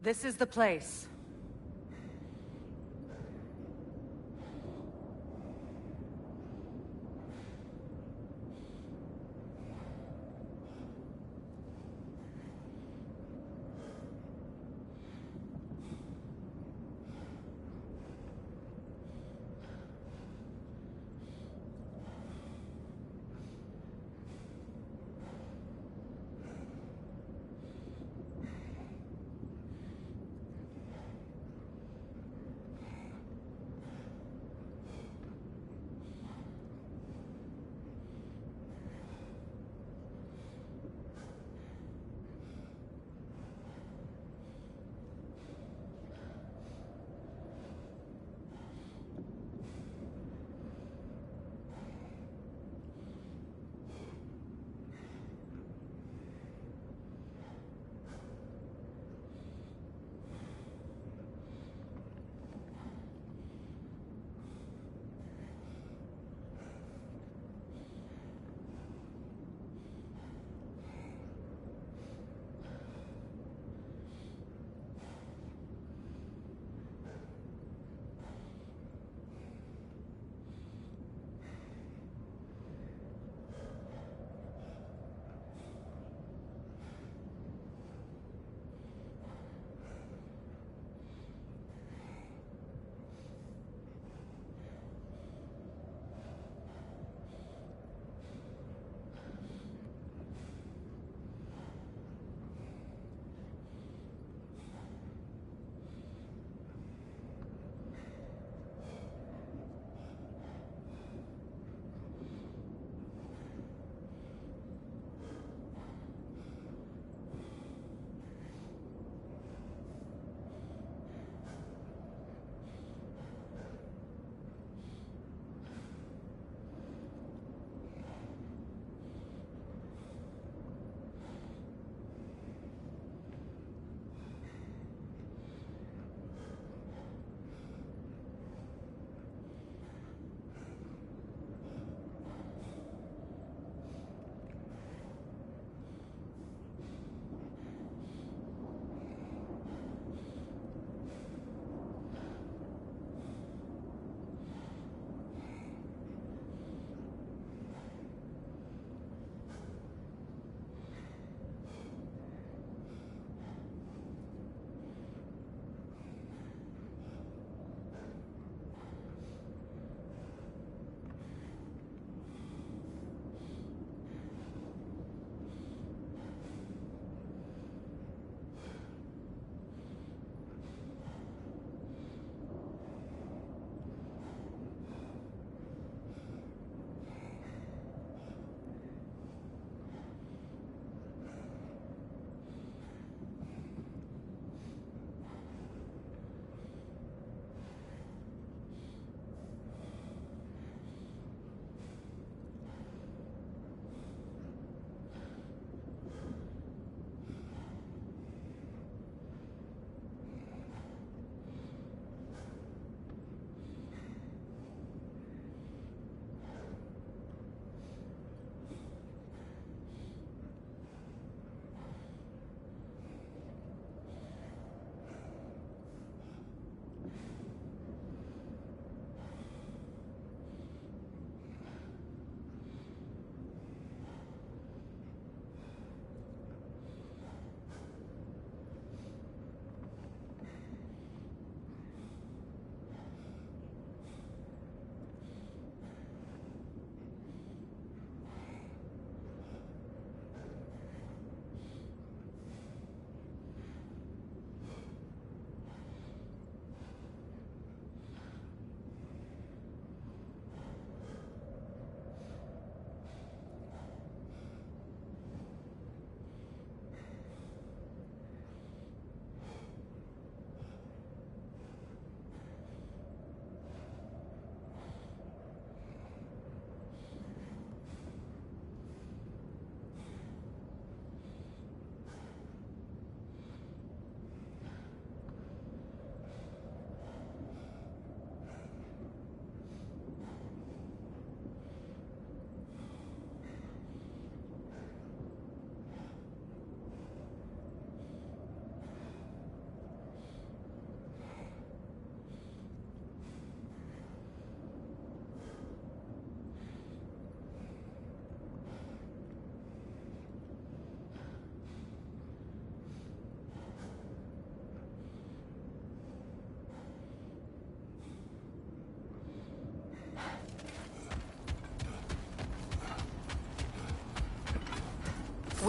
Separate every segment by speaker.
Speaker 1: This is the place.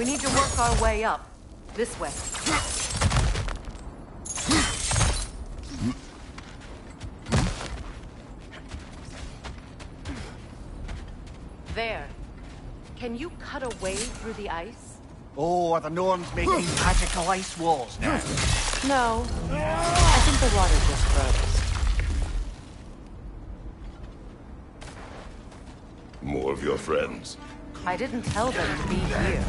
Speaker 1: We need to work our way up. This way. There. Can you cut a way through the ice?
Speaker 2: Oh, are the Norns making magical ice walls now?
Speaker 1: No. I think the water just froze.
Speaker 3: More of your friends.
Speaker 1: I didn't tell them to be here.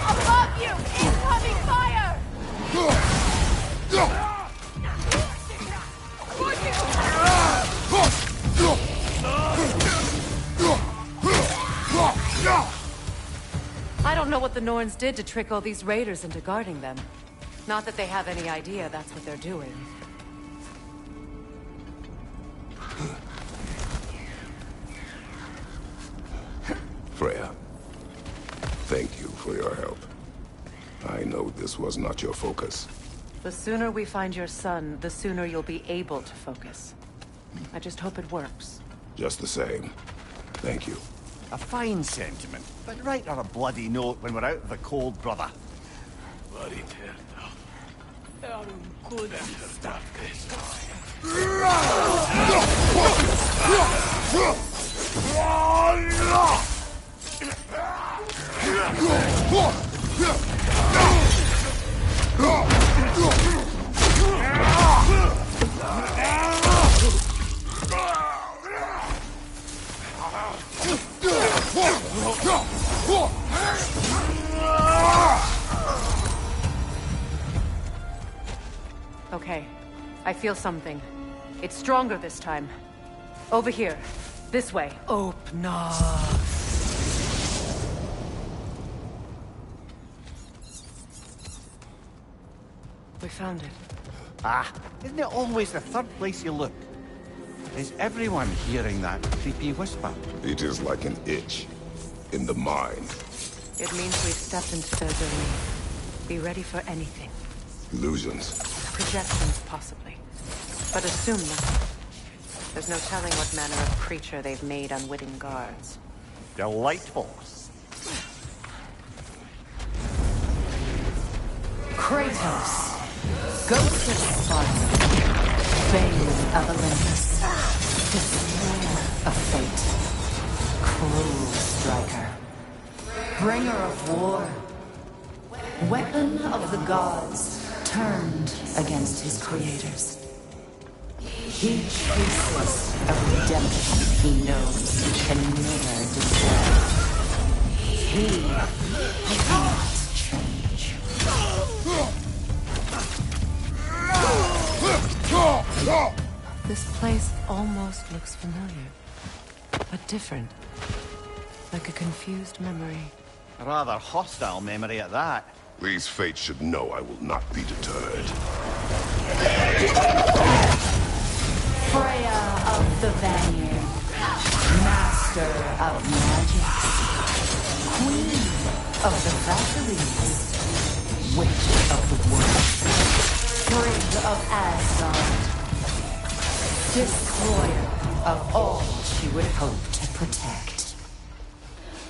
Speaker 4: Above you! Incoming fire!
Speaker 1: I don't know what the Norns did to trick all these raiders into guarding them. Not that they have any idea that's what they're doing.
Speaker 3: Freya, thank you for your help. I know this was not your focus.
Speaker 1: The sooner we find your son, the sooner you'll be able to focus. I just hope it works.
Speaker 3: Just the same, thank you.
Speaker 2: A fine sentiment, but write her a bloody note when we're out of the cold, brother.
Speaker 5: Bloody
Speaker 1: Okay. I feel something. It's stronger this time. Over here. This way. Opna. We found it.
Speaker 2: Ah, isn't it always the third place you look? Is everyone hearing that creepy whisper?
Speaker 3: It is like an itch in the mind.
Speaker 1: It means we've stepped into their domain. Be ready for anything.
Speaker 3: Illusions.
Speaker 1: Projections, possibly. But assume nothing. There's no telling what manner of creature they've made unwitting guards.
Speaker 2: Delightful.
Speaker 6: Kratos, Ghost of Sparta, Bane of Olympus, Destroyer of Fate, Cruel Striker, Bringer of War, Weapon of the Gods, turned against his creators. He chases a redemption he knows he can never deserve. He cannot change.
Speaker 1: This place almost looks familiar. But different. Like a confused memory.
Speaker 2: A rather hostile memory at that.
Speaker 3: These fates should know I will not be deterred.
Speaker 6: Freya of the Vanir, Master of Magics, Queen of the Valkyries, Witch of the Wood, Frigg of Asgard, Destroyer of all she would hope to protect.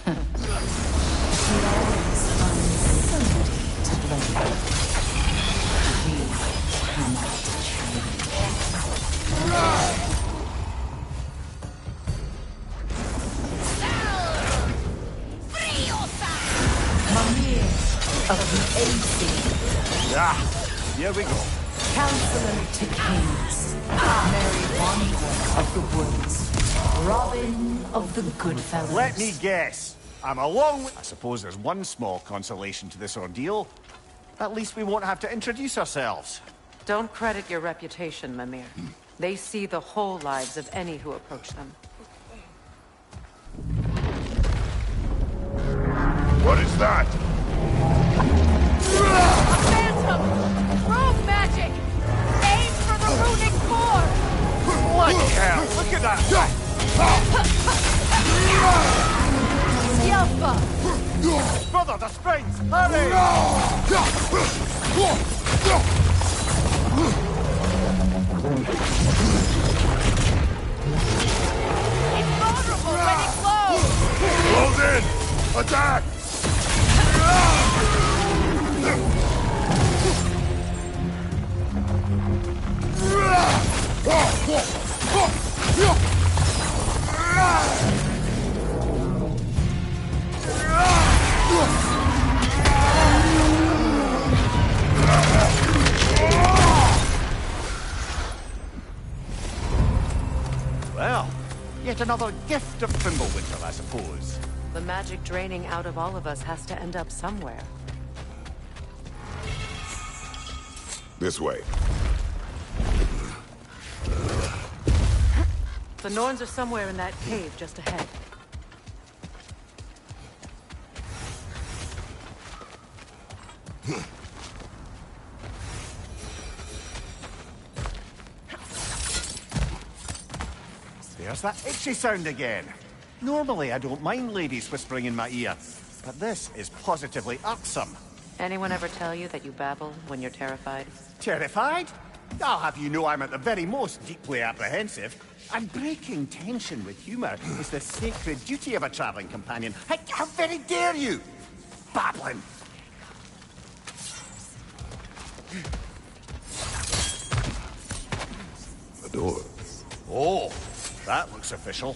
Speaker 6: She always finds somebody to blame. He cannot change. Mimir of the Aesir.
Speaker 2: Ah, here we go.
Speaker 6: Counselor to kings, Merry Wanderer of the woods, Robin of the Goodfellows.
Speaker 2: Let me guess. I'm along with... I suppose there's one small consolation to this ordeal. At least we won't have to introduce ourselves.
Speaker 1: Don't credit your reputation, Mimir. They see the whole lives of any who approach them.
Speaker 3: What is that?
Speaker 4: A phantom! Rogue magic! Aim for the runic core!
Speaker 2: Bloody hell! Look at that!
Speaker 4: Yelpa!
Speaker 2: Brother, the springs! Hurry!
Speaker 4: It's vulnerable when it glows!
Speaker 3: Close in! Attack!
Speaker 2: Well, yet another gift of Fimbulwinter, I suppose.
Speaker 1: The magic draining out of all of us has to end up somewhere.
Speaker 3: This way.
Speaker 1: The Norns are somewhere in that cave just ahead.
Speaker 2: There's that itchy sound again. Normally I don't mind ladies whispering in my ear, but this is positively irksome.
Speaker 1: Anyone ever tell you that you babble when you're terrified?
Speaker 2: Terrified? I'll have you know I'm at the very most deeply apprehensive. And breaking tension with humour is the sacred duty of a travelling companion. How very dare you! Babbling!
Speaker 3: The door.
Speaker 2: Oh, that looks official.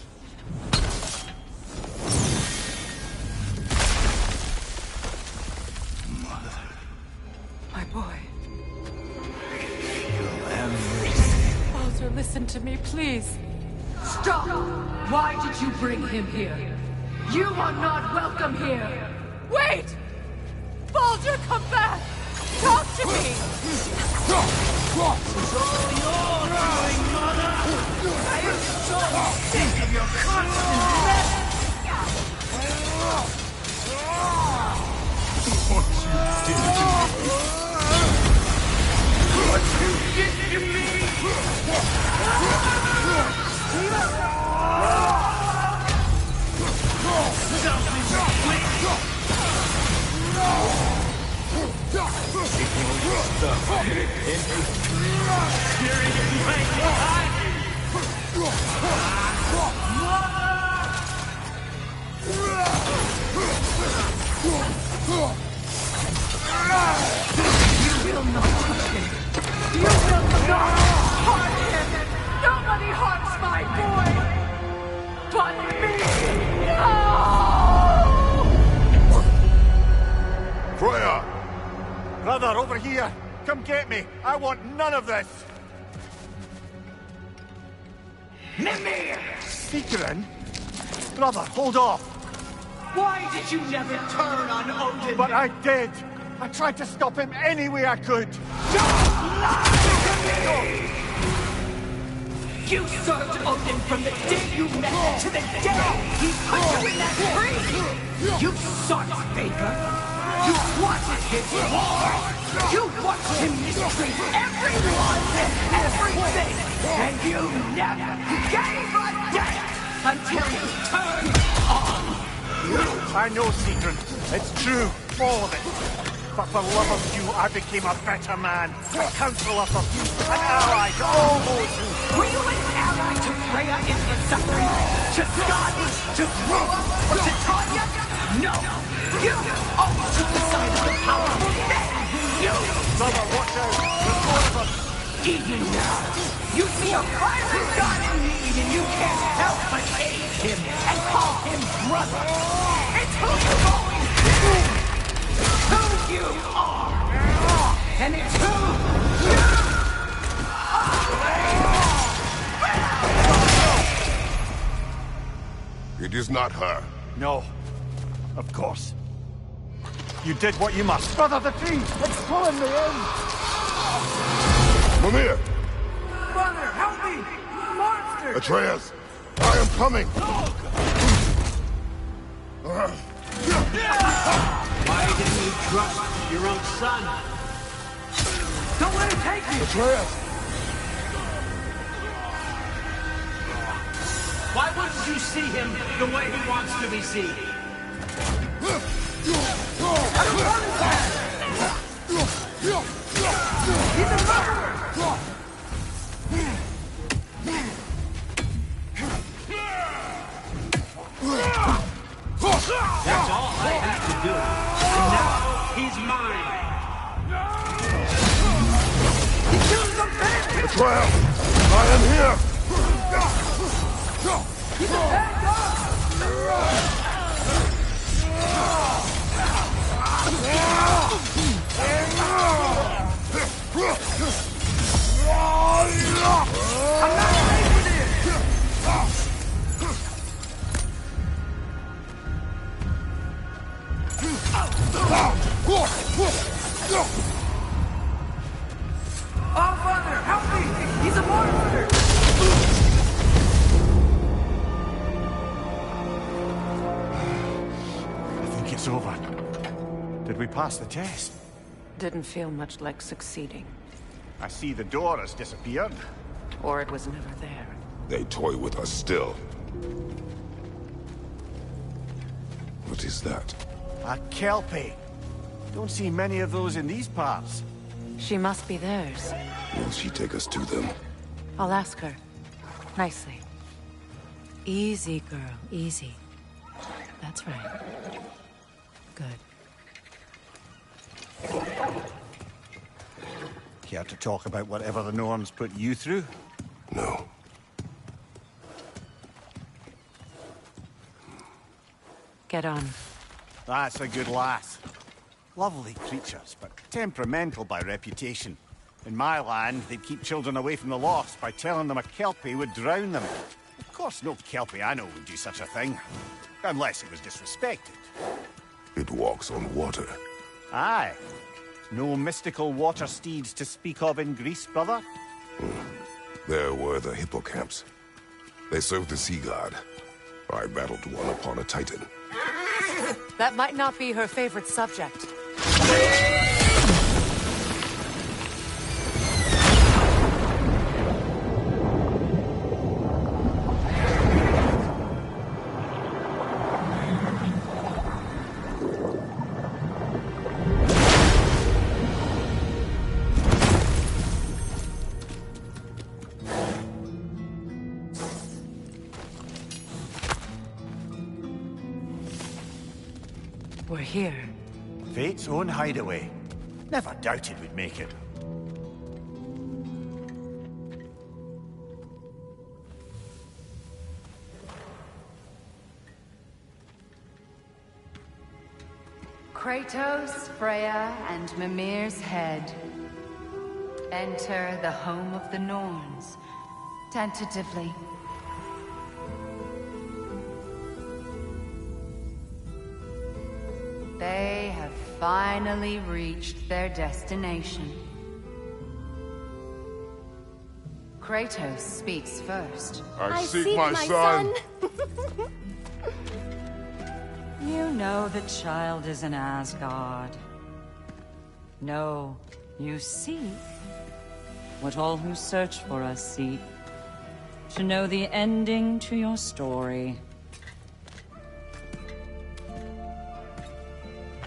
Speaker 1: My boy.
Speaker 5: Feel everything.
Speaker 1: Baldur, listen to me, please.
Speaker 6: Stop! Why did you bring him here? You are not welcome here!
Speaker 1: Wait! Baldur, come back! Talk to me!
Speaker 5: Think of your constant what you did to me!
Speaker 6: You will not touch him! You will not harm him! Nobody harms my boy! But me! No!
Speaker 3: Freya!
Speaker 2: Brother, over here! Come get me! I want none of this!
Speaker 5: Mimir!
Speaker 2: Seekerin? Brother, hold off!
Speaker 5: Why did you never turn on Odin?
Speaker 2: But I did! I tried to stop him any way I could!
Speaker 5: You served Odin from the day you met him to the day he put you in that tree! You sought his favor! You wanted his war! You watched him mistreat everyone and everything! And you never gave a damn until you turned on!
Speaker 2: I know, Seekerin. It's true. All of it. But for love of you, I became a better man. A counselor for peace. An ally to all those who...
Speaker 5: Were you an ally to Freya in her suffering? To Skadi? To Groa? Or to Tanya? No! You always took the side of the powerful men! You!
Speaker 2: Brother, watch out. There's more of us.
Speaker 5: Even now, you see a fiery god in need and you can't help but aid him and call him brother! It's who you've always been! Who you are! And it's who you
Speaker 3: It is not her.
Speaker 2: No. Of course. You did what you must. Brother, the tree! It's pulling me in!
Speaker 3: Mimir!
Speaker 5: Brother, help me! Monster!
Speaker 3: Atreus! I am coming!
Speaker 7: Why didn't you trust your own son?
Speaker 5: Don't let him take you!
Speaker 3: Atreus!
Speaker 7: Why wouldn't you see him the way he wants to be seen?
Speaker 5: He's a murderer!
Speaker 7: That's all I have to do. And now he's mine.
Speaker 5: He killed the
Speaker 3: Freya! I am here!
Speaker 5: Oh, Father, help me! He's a monster!
Speaker 2: I think it's over. Did we pass the test?
Speaker 1: Didn't feel much like succeeding.
Speaker 2: I see the door has disappeared.
Speaker 1: Or it was never there.
Speaker 3: They toy with us still. What is that?
Speaker 2: A Kelpie. Don't see many of those in these parts.
Speaker 1: She must be theirs.
Speaker 3: Will she take us to them?
Speaker 1: I'll ask her. Nicely. Easy, girl. Easy. That's right. Good.
Speaker 2: Care to talk about whatever the Norns put you through?
Speaker 3: No.
Speaker 1: Get on.
Speaker 2: That's a good lass. Lovely creatures, but temperamental by reputation. In my land, they'd keep children away from the lost by telling them a Kelpie would drown them. Of course, no Kelpie I know would do such a thing. Unless it was disrespected.
Speaker 3: It walks on water.
Speaker 2: Aye. No mystical water steeds to speak of in Greece, brother?
Speaker 3: There were the hippocamps. They served the sea god. I battled one upon a titan.
Speaker 1: That might not be her favorite subject. We're here.
Speaker 2: Fate's own hideaway. Never doubted we'd make it.
Speaker 8: Kratos, Freya, and Mimir's head. Enter the home of the Norns. Tentatively. They have finally reached their destination. Kratos speaks first.
Speaker 3: I seek my son!
Speaker 9: You know the child is in Asgard. No, you seek what all who search for us seek. To know the ending to your story.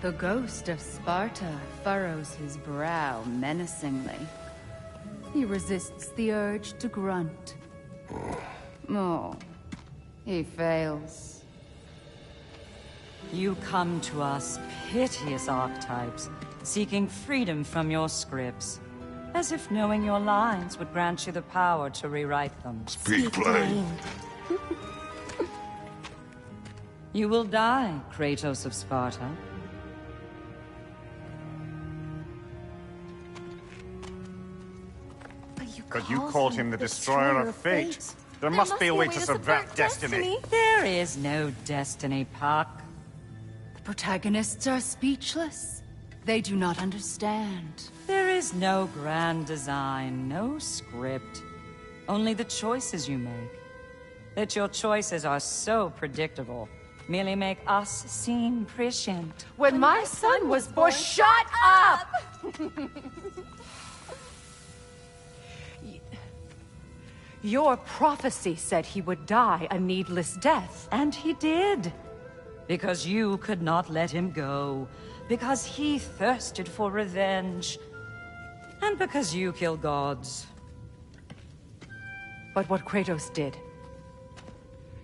Speaker 8: The ghost of Sparta furrows his brow menacingly. He resists the urge to grunt. Oh, he fails.
Speaker 9: You come to us, piteous archetypes, seeking freedom from your scripts. As if knowing your lines would grant you the power to rewrite them.
Speaker 3: Speak plain.
Speaker 9: You will die, Kratos of Sparta.
Speaker 2: But you called him the destroyer of fate. There must be a way to subvert destiny.
Speaker 9: There is no destiny, Puck.
Speaker 8: The protagonists are speechless. They do not understand.
Speaker 9: There is no grand design, no script. Only the choices you make. That your choices are so predictable, merely make us seem prescient.
Speaker 4: When my son was born, shut up! Your prophecy said he would die a needless death.
Speaker 9: And he did. Because you could not let him go. Because he thirsted for revenge. And because you kill gods.
Speaker 4: But what Kratos did,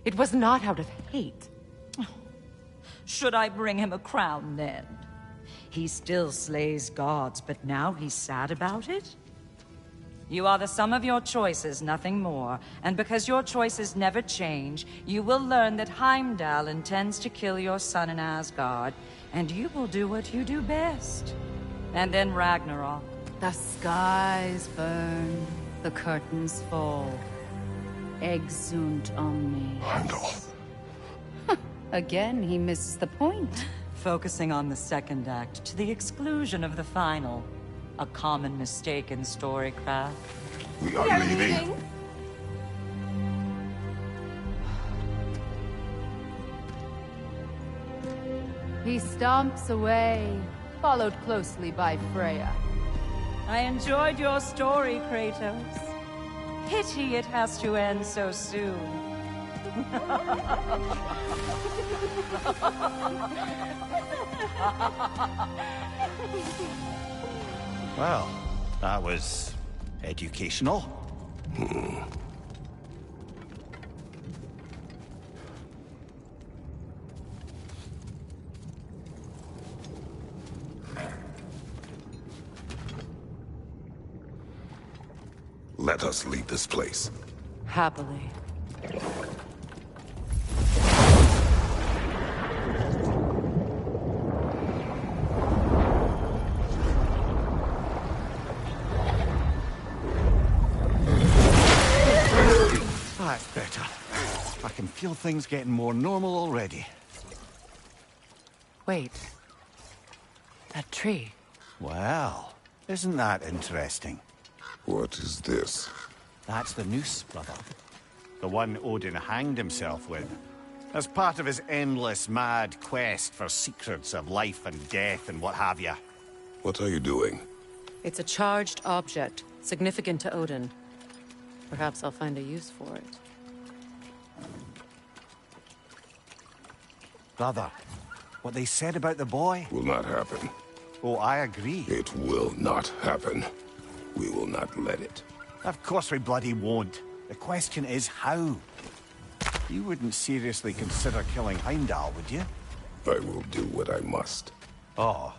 Speaker 4: it was not out of hate.
Speaker 9: Should I bring him a crown then? He still slays gods, but now he's sad about it? You are the sum of your choices, nothing more. And because your choices never change, you will learn that Heimdall intends to kill your son in Asgard, and you will do what you do best. And then Ragnarok.
Speaker 8: The skies burn, the curtains fall. Exunt omnes.
Speaker 3: Heimdall.
Speaker 8: Again, he misses the point.
Speaker 9: Focusing on the second act to the exclusion of the final. A common mistake in storycraft.
Speaker 3: We are leaving.
Speaker 8: He stomps away, followed closely by Freya.
Speaker 9: I enjoyed your story, Kratos. Pity it has to end so soon.
Speaker 2: Well, that was educational.
Speaker 3: Let us leave this place.
Speaker 1: Happily.
Speaker 2: That's better. I can feel things getting more normal already.
Speaker 1: Wait. That tree.
Speaker 2: Well, isn't that interesting?
Speaker 3: What is this?
Speaker 2: That's the noose, brother. The one Odin hanged himself with. As part of his endless, mad quest for secrets of life and death and what have you.
Speaker 3: What are you doing?
Speaker 1: It's a charged object, significant to Odin. Perhaps I'll find a use for it.
Speaker 2: Brother, what they said about the boy?
Speaker 3: Will not happen.
Speaker 2: Oh, I agree.
Speaker 3: It will not happen. We will not let it.
Speaker 2: Of course we bloody won't. The question is how? You wouldn't seriously consider killing Heimdall, would you?
Speaker 3: I will do what I must.
Speaker 2: Oh,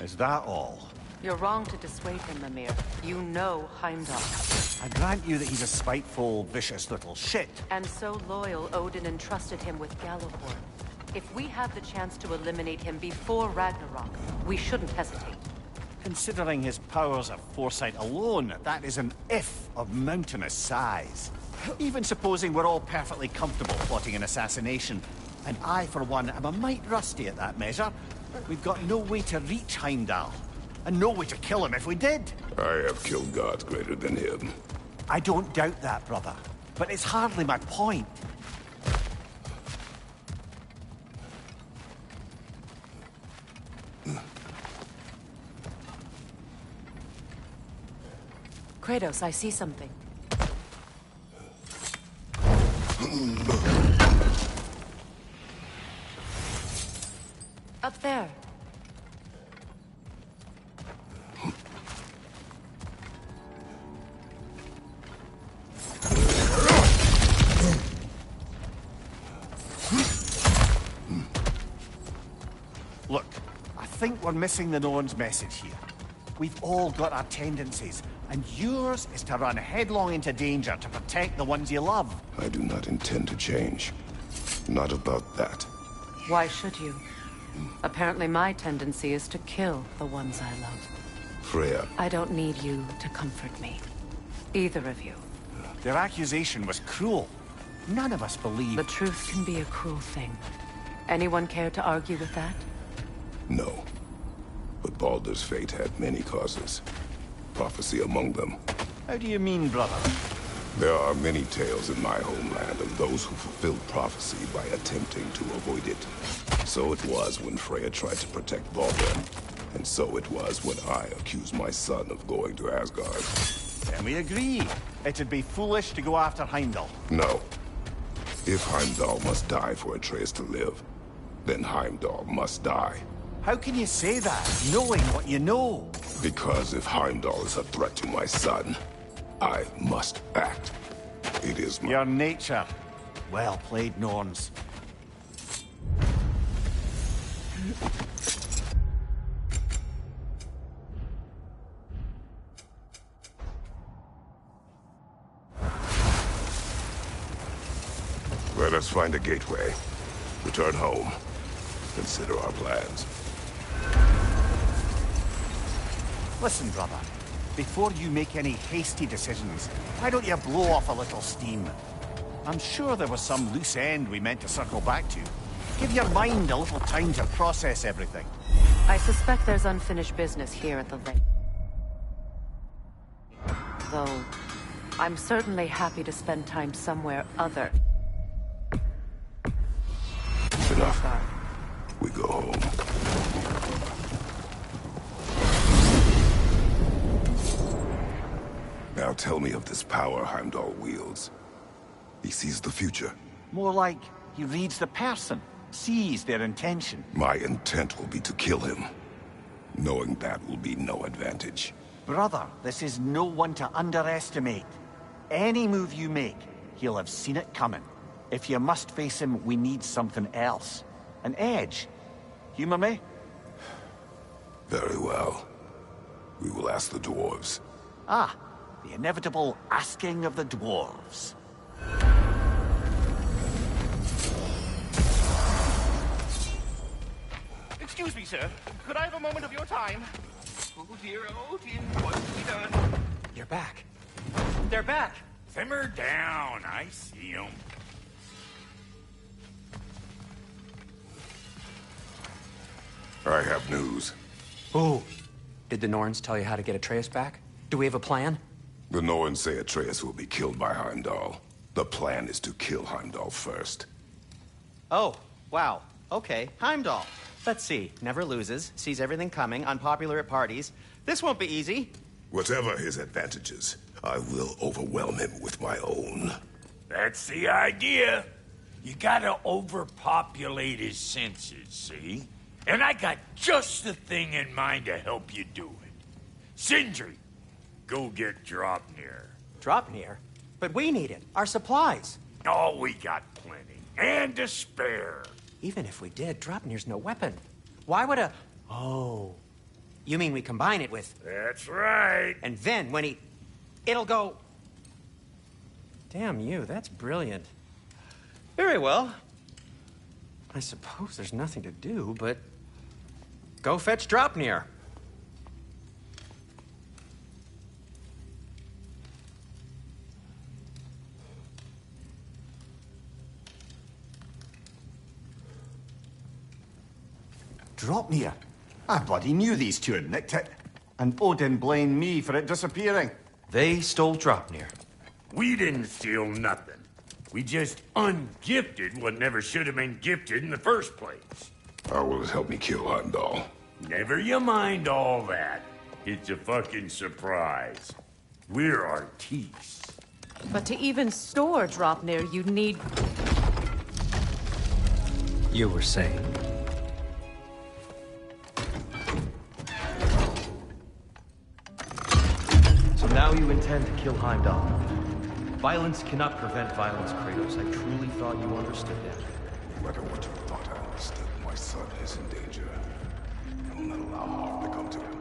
Speaker 2: is that all?
Speaker 1: You're wrong to dissuade him, Mimir. You know Heimdall.
Speaker 2: I grant you that he's a spiteful, vicious little shit.
Speaker 1: And so loyal, Odin entrusted him with Gjallarhorn. If we have the chance to eliminate him before Ragnarok, we shouldn't hesitate.
Speaker 2: Considering his powers of foresight alone, that is an if of mountainous size. Even supposing we're all perfectly comfortable plotting an assassination, and I, for one, am a mite rusty at that measure, we've got no way to reach Heimdall, and no way to kill him if we did.
Speaker 3: I have killed gods greater than him.
Speaker 2: I don't doubt that, brother, but it's hardly my point.
Speaker 1: Kratos, I see something. Up there.
Speaker 2: Look, I think we're missing the Norn's message here. We've all got our tendencies, and yours is to run headlong into danger to protect the ones you love.
Speaker 3: I do not intend to change. Not about that.
Speaker 1: Why should you? Apparently my tendency is to kill the ones I love.
Speaker 3: Freya,
Speaker 1: I don't need you to comfort me. Either of you.
Speaker 2: Their accusation was cruel. None of us believe...
Speaker 1: The truth can be a cruel thing. Anyone care to argue with that?
Speaker 3: no. But Baldur's fate had many causes. Prophecy among them.
Speaker 2: How do you mean, brother?
Speaker 3: There are many tales in my homeland of those who fulfilled prophecy by attempting to avoid it. So it was when Freya tried to protect Baldur. And so it was when I accused my son of going to Asgard.
Speaker 2: Then we agree. It'd be foolish to go after Heimdall.
Speaker 3: No. If Heimdall must die for Atreus to live, then Heimdall must die.
Speaker 2: How can you say that, knowing what you know?
Speaker 3: Because if Heimdall is a threat to my son, I must act. It is my...
Speaker 2: Your nature. Well played, Norns.
Speaker 3: Let's find a gateway. Return home. Consider our plans.
Speaker 2: Listen, brother. Before you make any hasty decisions, why don't you blow off a little steam? I'm sure there was some loose end we meant to circle back to. Give your mind a little time to process everything.
Speaker 1: I suspect there's unfinished business here at the lake. Though, I'm certainly happy to spend time somewhere other.
Speaker 3: Enough. We go home. Now tell me of this power Heimdall wields. He sees the future.
Speaker 2: More like he reads the person, sees their intention.
Speaker 3: My intent will be to kill him. Knowing that will be no advantage.
Speaker 2: Brother, this is no one to underestimate. Any move you make, he'll have seen it coming. If you must face him, we need something else. An edge. Humor me?
Speaker 3: Very well. We will ask the dwarves.
Speaker 2: Ah, the inevitable asking of the dwarves.
Speaker 10: Excuse me, sir. Could I have a moment of your time? Oh dear, what's to be done?
Speaker 5: You're back. They're back.
Speaker 10: Simmer down, I see 'em.
Speaker 3: I have news.
Speaker 5: Ooh. Did the Norns tell you how to get Atreus back? Do we have a plan?
Speaker 3: The Norns say Atreus will be killed by Heimdall. The plan is to kill Heimdall first.
Speaker 11: Oh, wow. Okay, Heimdall. Let's see. Never loses, sees everything coming, unpopular at parties. This won't be easy.
Speaker 3: Whatever his advantages, I will overwhelm him with my own.
Speaker 10: That's the idea. You gotta overpopulate his senses, see? And I got just the thing in mind to help you do it. Sindri, go get Draupnir.
Speaker 5: Draupnir? But we need it. Our supplies.
Speaker 10: Oh, we got plenty. And to spare.
Speaker 5: Even if we did, Draupnir's no weapon. Why would a... Oh. You mean we combine it with...
Speaker 10: That's right.
Speaker 5: And then when he... It'll go... Damn you, that's brilliant.
Speaker 11: Very well.
Speaker 5: I suppose there's nothing to do, but... Go fetch Draupnir.
Speaker 2: Draupnir? I bloody knew these two had nicked it. And Odin blamed me for it disappearing.
Speaker 12: They stole Draupnir.
Speaker 10: We didn't steal nothing. We just ungifted what never should have been gifted in the first place.
Speaker 3: How will it help me kill Heimdall?
Speaker 10: Never you mind all that. It's a fucking surprise. We're artistes.
Speaker 1: But to even store Draupnir, you'd need...
Speaker 12: You were saying? So now you intend to kill Heimdall. Violence cannot prevent violence, Kratos. I truly thought you understood that.
Speaker 3: No matter what you thought I understood, my son is in danger. I will not allow harm to come to him.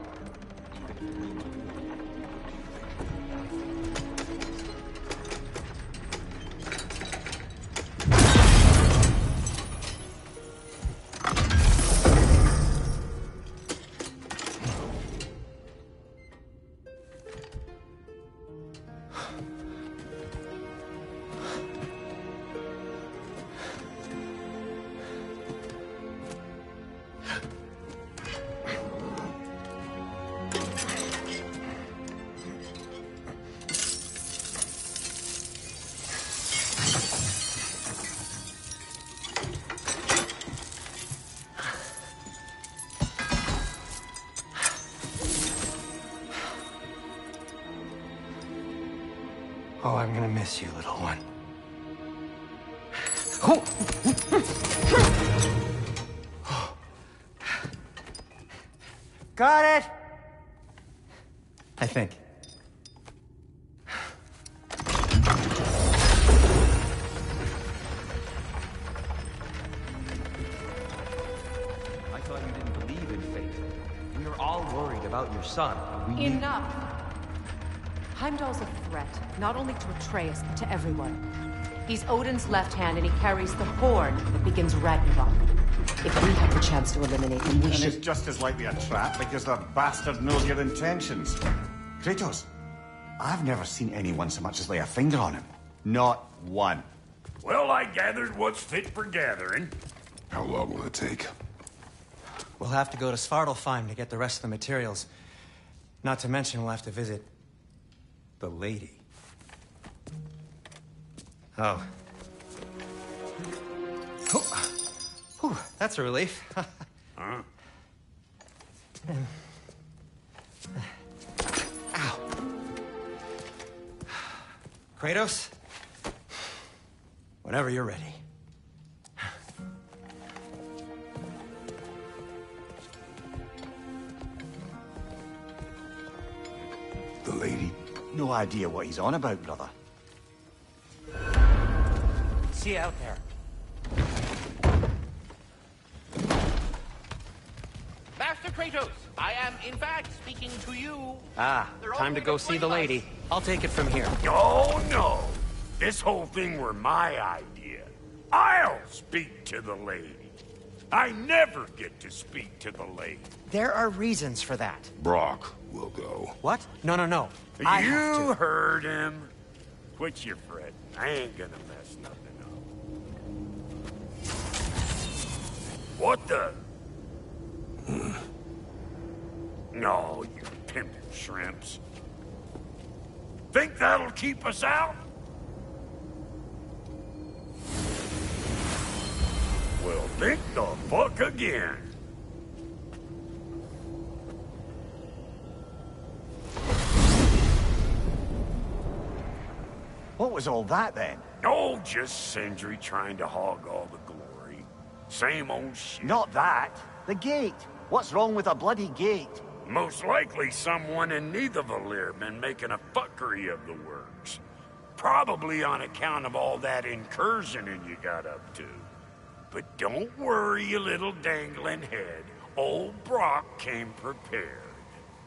Speaker 5: Oh, I'm gonna miss you, little one. Got it! I think.
Speaker 12: I thought you didn't believe in fate. We were all worried about your son. We knew...
Speaker 1: Enough! Heimdall's a threat. threat, not only to Atreus, but to everyone. He's Odin's left hand, and he carries the horn that begins Ragnarok. If we have the chance to eliminate him, we
Speaker 2: And
Speaker 1: should...
Speaker 2: it's just as likely a trap because the bastard knows your intentions. Kratos, I've never seen anyone so much as lay a finger on him. Not one.
Speaker 10: Well, I gathered what's fit for gathering.
Speaker 3: How long will it take?
Speaker 11: We'll have to go to Svartalfheim to get the rest of the materials. Not to mention we'll have to visit... the lady. Oh. Whew, that's a relief.
Speaker 10: Huh?
Speaker 11: Ow. Kratos? Whenever you're ready.
Speaker 3: The lady?
Speaker 2: No idea what he's on about, brother.
Speaker 11: See you out there.
Speaker 7: Master Kratos, I am in fact speaking to you.
Speaker 11: Ah, time to go see the lady. I'll take it from here.
Speaker 10: Oh, no. This whole thing were my idea. I'll speak to the lady. I never get to speak to the lady.
Speaker 11: There are reasons for that.
Speaker 3: Brock will go.
Speaker 11: What? No, no, no. I have
Speaker 10: You
Speaker 11: to.
Speaker 10: heard him. Quit your fret. I ain't gonna mess nothing up. What the? No, you pimpin' shrimps. Think that'll keep us out? Well, think the fuck again.
Speaker 2: What was all that, then?
Speaker 10: Oh, just Sindri trying to hog all the glory. Same old shit.
Speaker 2: Not that. The gate. What's wrong with a bloody gate?
Speaker 10: Most likely someone in Nidavellir been making a fuckery of the works. Probably on account of all that incursioning you got up to. But don't worry, you little dangling head. Old Brock came prepared.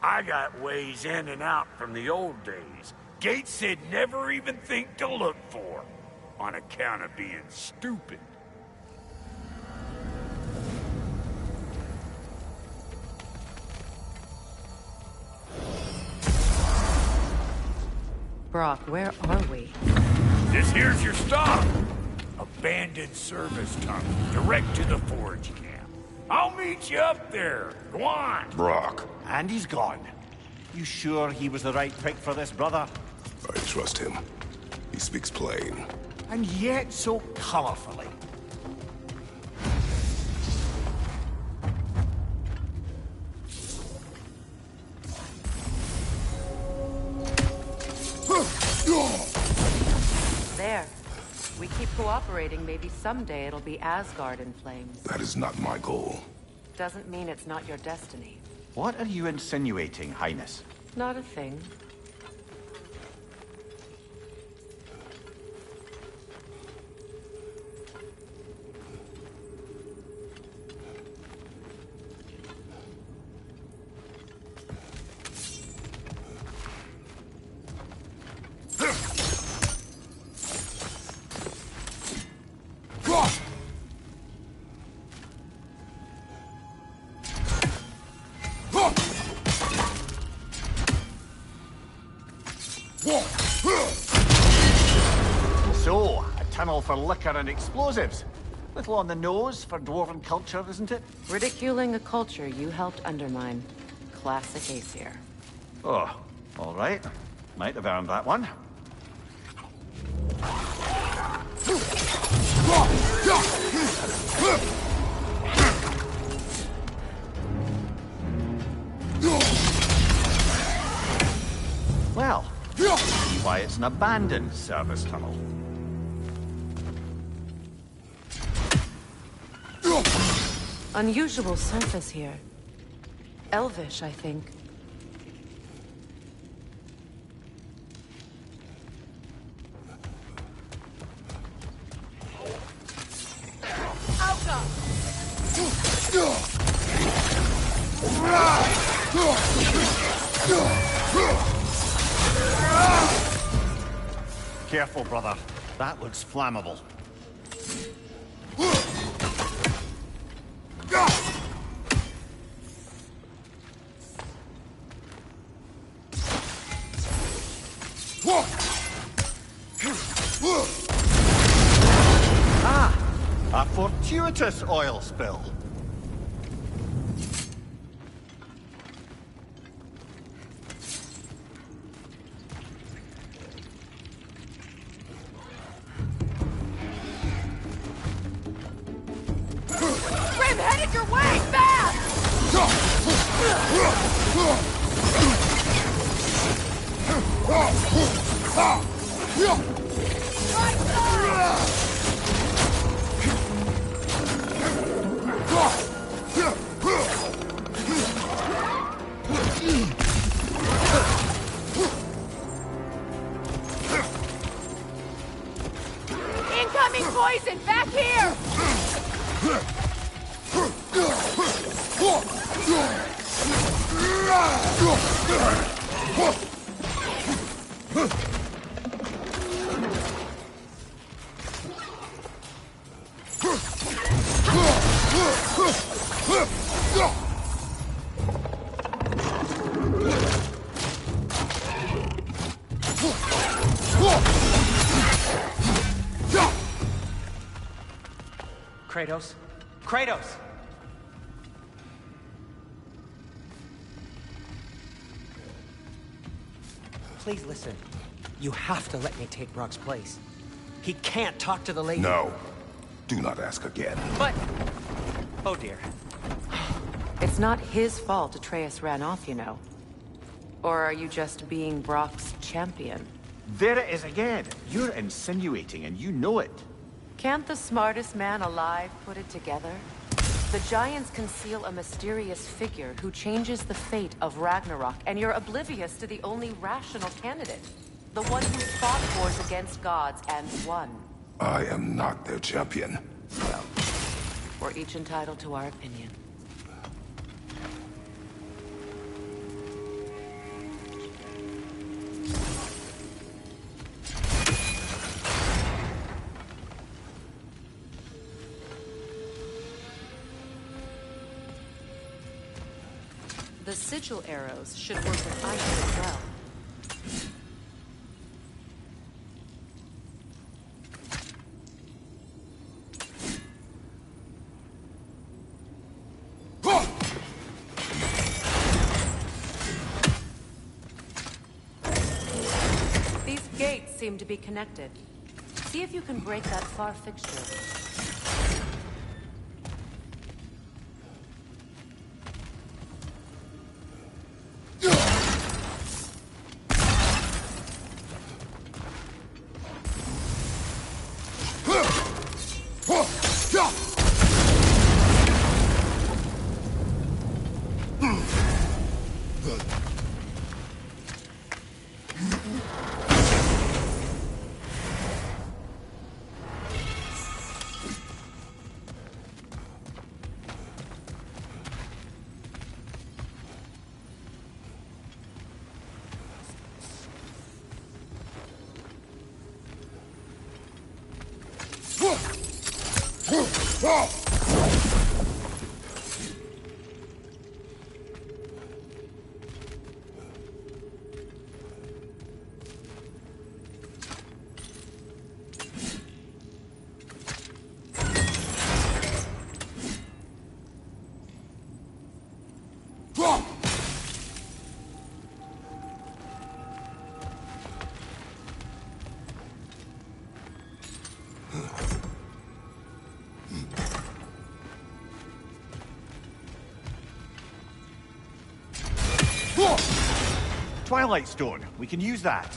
Speaker 10: I got ways in and out from the old days. Gates said never even think to look for, on account of being stupid.
Speaker 1: Brock, where are we?
Speaker 10: This here's your stop. Abandoned service tunnel, direct to the forge camp. I'll meet you up there. Go on.
Speaker 3: Brock.
Speaker 2: And he's gone. You sure he was the right pick for this, brother?
Speaker 3: I trust him. He speaks plain.
Speaker 2: And yet so colorfully.
Speaker 1: There. We keep cooperating, maybe someday it'll be Asgard in flames.
Speaker 3: That is not my goal.
Speaker 1: Doesn't mean it's not your destiny.
Speaker 2: What are you insinuating, Highness?
Speaker 1: Not a thing.
Speaker 2: So, a tunnel for liquor and explosives. Little on the nose for dwarven culture, isn't it?
Speaker 1: Ridiculing a culture you helped undermine. Classic Aesir.
Speaker 2: Oh, all right. Might have earned that one. Well, see why it's an abandoned service tunnel.
Speaker 1: Unusual surface here. Elvish, I think.
Speaker 2: Careful, brother. That looks flammable. Ah! A fortuitous oil spill.
Speaker 4: Grim, headed your way! Fast! Right side! Incoming poison! Back here!
Speaker 11: Kratos? Kratos! Please listen. You have to let me take Brock's place. He can't talk to the lady.
Speaker 3: No. Do not ask again.
Speaker 11: But... Oh dear.
Speaker 1: It's not his fault Atreus ran off, you know. Or are you just being Brock's champion?
Speaker 2: There it is again. You're insinuating, and you know it.
Speaker 1: Can't the smartest man alive put it together? The Giants conceal a mysterious figure who changes the fate of Ragnarok, and you're oblivious to the only rational candidate. The one who fought wars against gods and won.
Speaker 3: I am not their champion.
Speaker 1: Well, we're each entitled to our opinion. The sigil arrows should work with iron as well. These gates seem to be connected. See if you can break that far fixture.
Speaker 2: Twilight Stone. We can use that.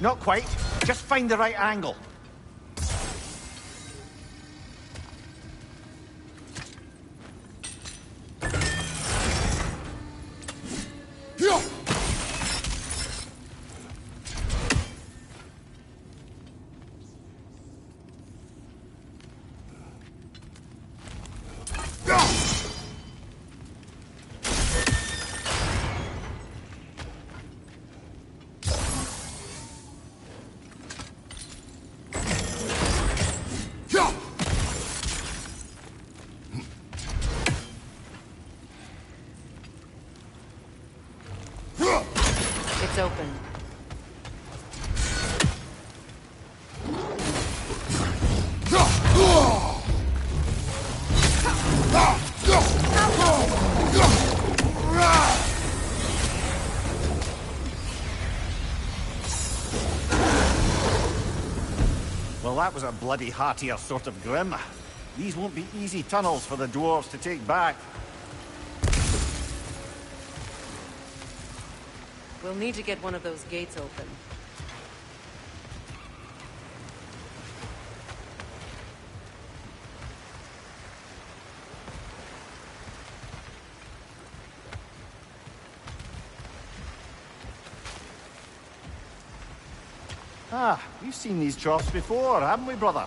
Speaker 2: Not quite. Just find the right angle.
Speaker 1: It's open.
Speaker 2: Well, that was a bloody heartier sort of grim. These won't be easy tunnels for the dwarves to take back.
Speaker 1: We'll need to get one of those gates open.
Speaker 2: Ah, we've seen these troughs before, haven't we, brother?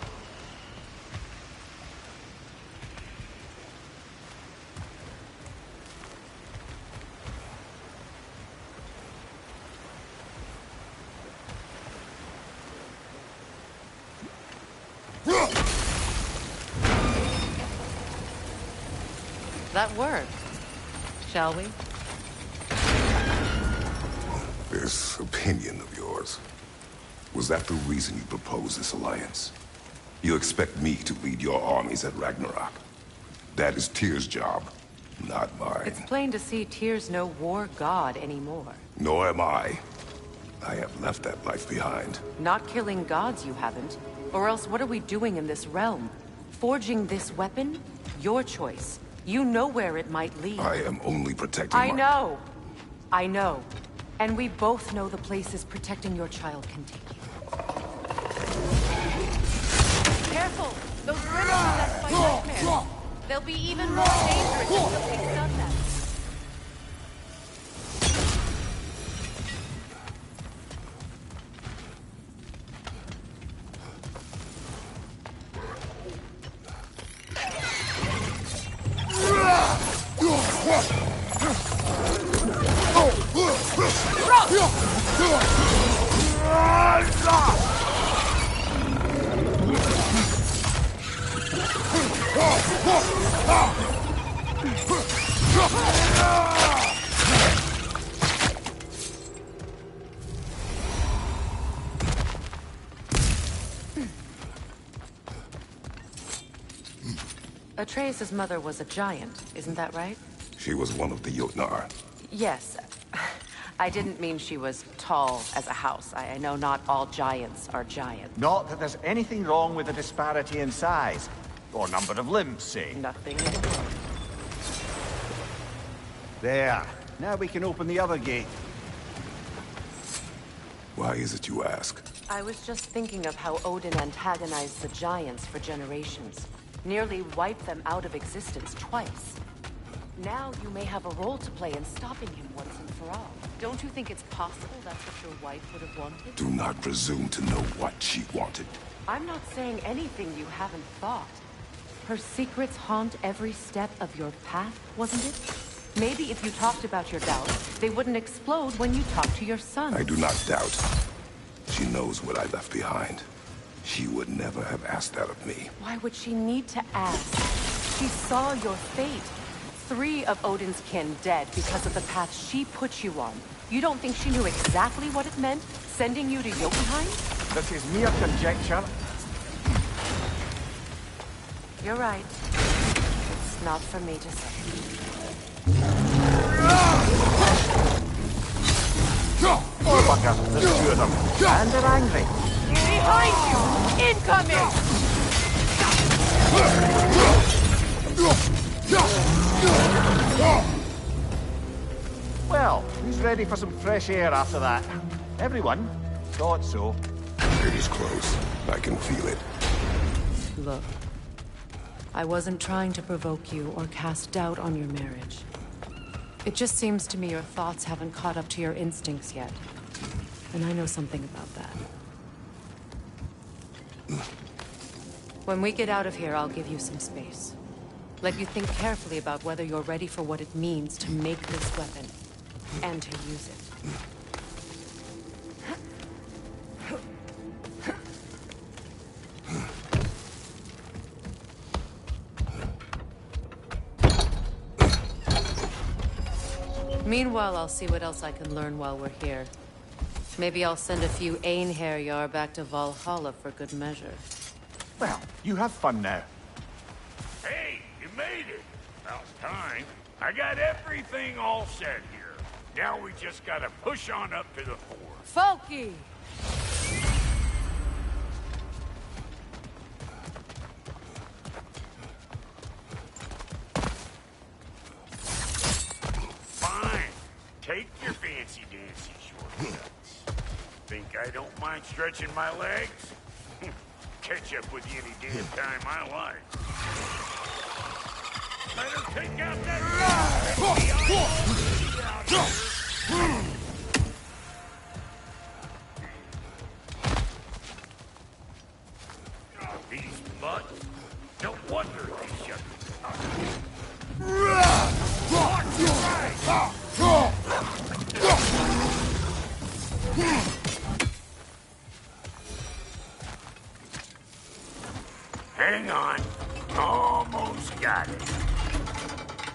Speaker 1: That worked. Shall we?
Speaker 3: This opinion of yours, was that the reason you proposed this alliance? You expect me to lead your armies at Ragnarok? That is Tyr's job, not mine.
Speaker 1: It's plain to see Tyr's no war god anymore.
Speaker 3: Nor am I. I have left that life behind.
Speaker 1: Not killing gods, you haven't. Or else what are we doing in this realm? Forging this weapon? Your choice. You know where it might lead.
Speaker 3: I am only protecting
Speaker 1: I know. I know. And we both know the places protecting your child can take you. Careful! Those grimmers are left by nightmares. They'll be even more dangerous until we stun them. Atreus' mother was a giant, isn't that right?
Speaker 3: She was one of the Jotnar.
Speaker 1: Yes. I didn't mean she was tall as a house. I know not all giants are giant.
Speaker 2: Not that there's anything wrong with the disparity in size. Or number of limbs, say.
Speaker 1: Nothing.
Speaker 2: There. Now we can open the other gate.
Speaker 3: Why is it you ask?
Speaker 1: I was just thinking of how Odin antagonized the giants for generations. Nearly wiped them out of existence twice. Now you may have a role to play in stopping him once and for all. Don't you think it's possible that's what your wife would have wanted?
Speaker 3: Do not presume to know what she wanted.
Speaker 1: I'm not saying anything you haven't thought. Her secrets haunt every step of your path, wasn't it? Maybe if you talked about your doubts, they wouldn't explode when you talked to your son.
Speaker 3: I do not doubt. She knows what I left behind. She would never have asked that of me.
Speaker 1: Why would she need to ask? She saw your fate. 3 of Odin's kin dead because of the path she put you on. You don't think she knew exactly what it meant, sending you to Jotunheim?
Speaker 2: This is mere conjecture.
Speaker 1: You're right. It's not for me to say.
Speaker 2: Oh, bugger. There's 2 of them. And they're angry.
Speaker 6: Behind you! Incoming!
Speaker 2: Well, who's ready for some fresh air after that? Everyone? Thought so.
Speaker 3: It is close. I can feel it.
Speaker 1: Look, I wasn't trying to provoke you or cast doubt on your marriage. It just seems to me your thoughts haven't caught up to your instincts yet. And I know something about that. When we get out of here, I'll give you some space. Let you think carefully about whether you're ready for what it means to make this weapon, and to use it. Meanwhile, I'll see what else I can learn while we're here. Maybe I'll send a few Einherjar back to Valhalla for good measure.
Speaker 2: Well, you have fun now.
Speaker 10: Hey, you made it. About time. I got everything all set here. Now we just gotta push on up to the fort.
Speaker 4: Folky!
Speaker 10: Fine. Take your fancy-dancy shortcuts. Think I don't mind stretching my legs? Catch up with you any damn time I like. Better take out that these butts. No wonder they shut me up. Hang on. Almost got it.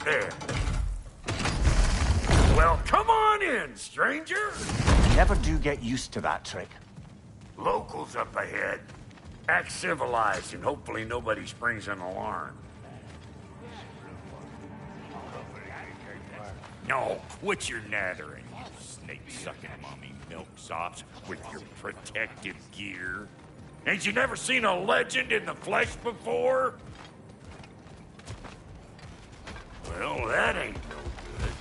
Speaker 10: There. Well, come on in, stranger.
Speaker 2: Never do get used to that trick.
Speaker 10: Locals up ahead. Act civilized and hopefully nobody springs an alarm. No, quit your nattering, you snake-sucking mommy milksops with your protective gear. Ain't you never seen a legend in the flesh before? Well, that ain't no good.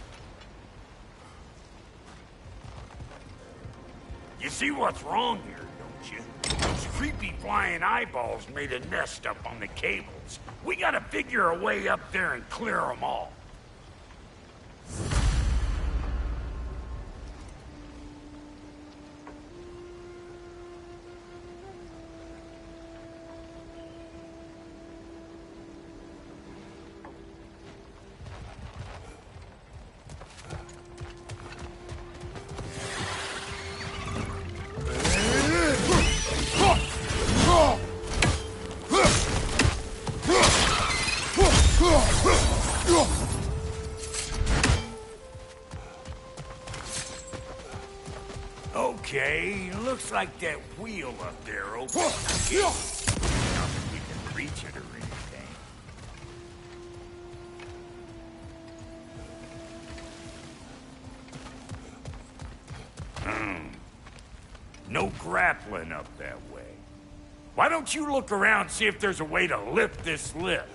Speaker 10: You see what's wrong here, don't you? Those creepy flying eyeballs made a nest up on the cables. We gotta figure a way up there and clear them all. Okay, looks like that wheel up there opens the gate. Not that we can reach it or anything. No grappling up that way. Why don't you look around and see if there's a way to lift this lift?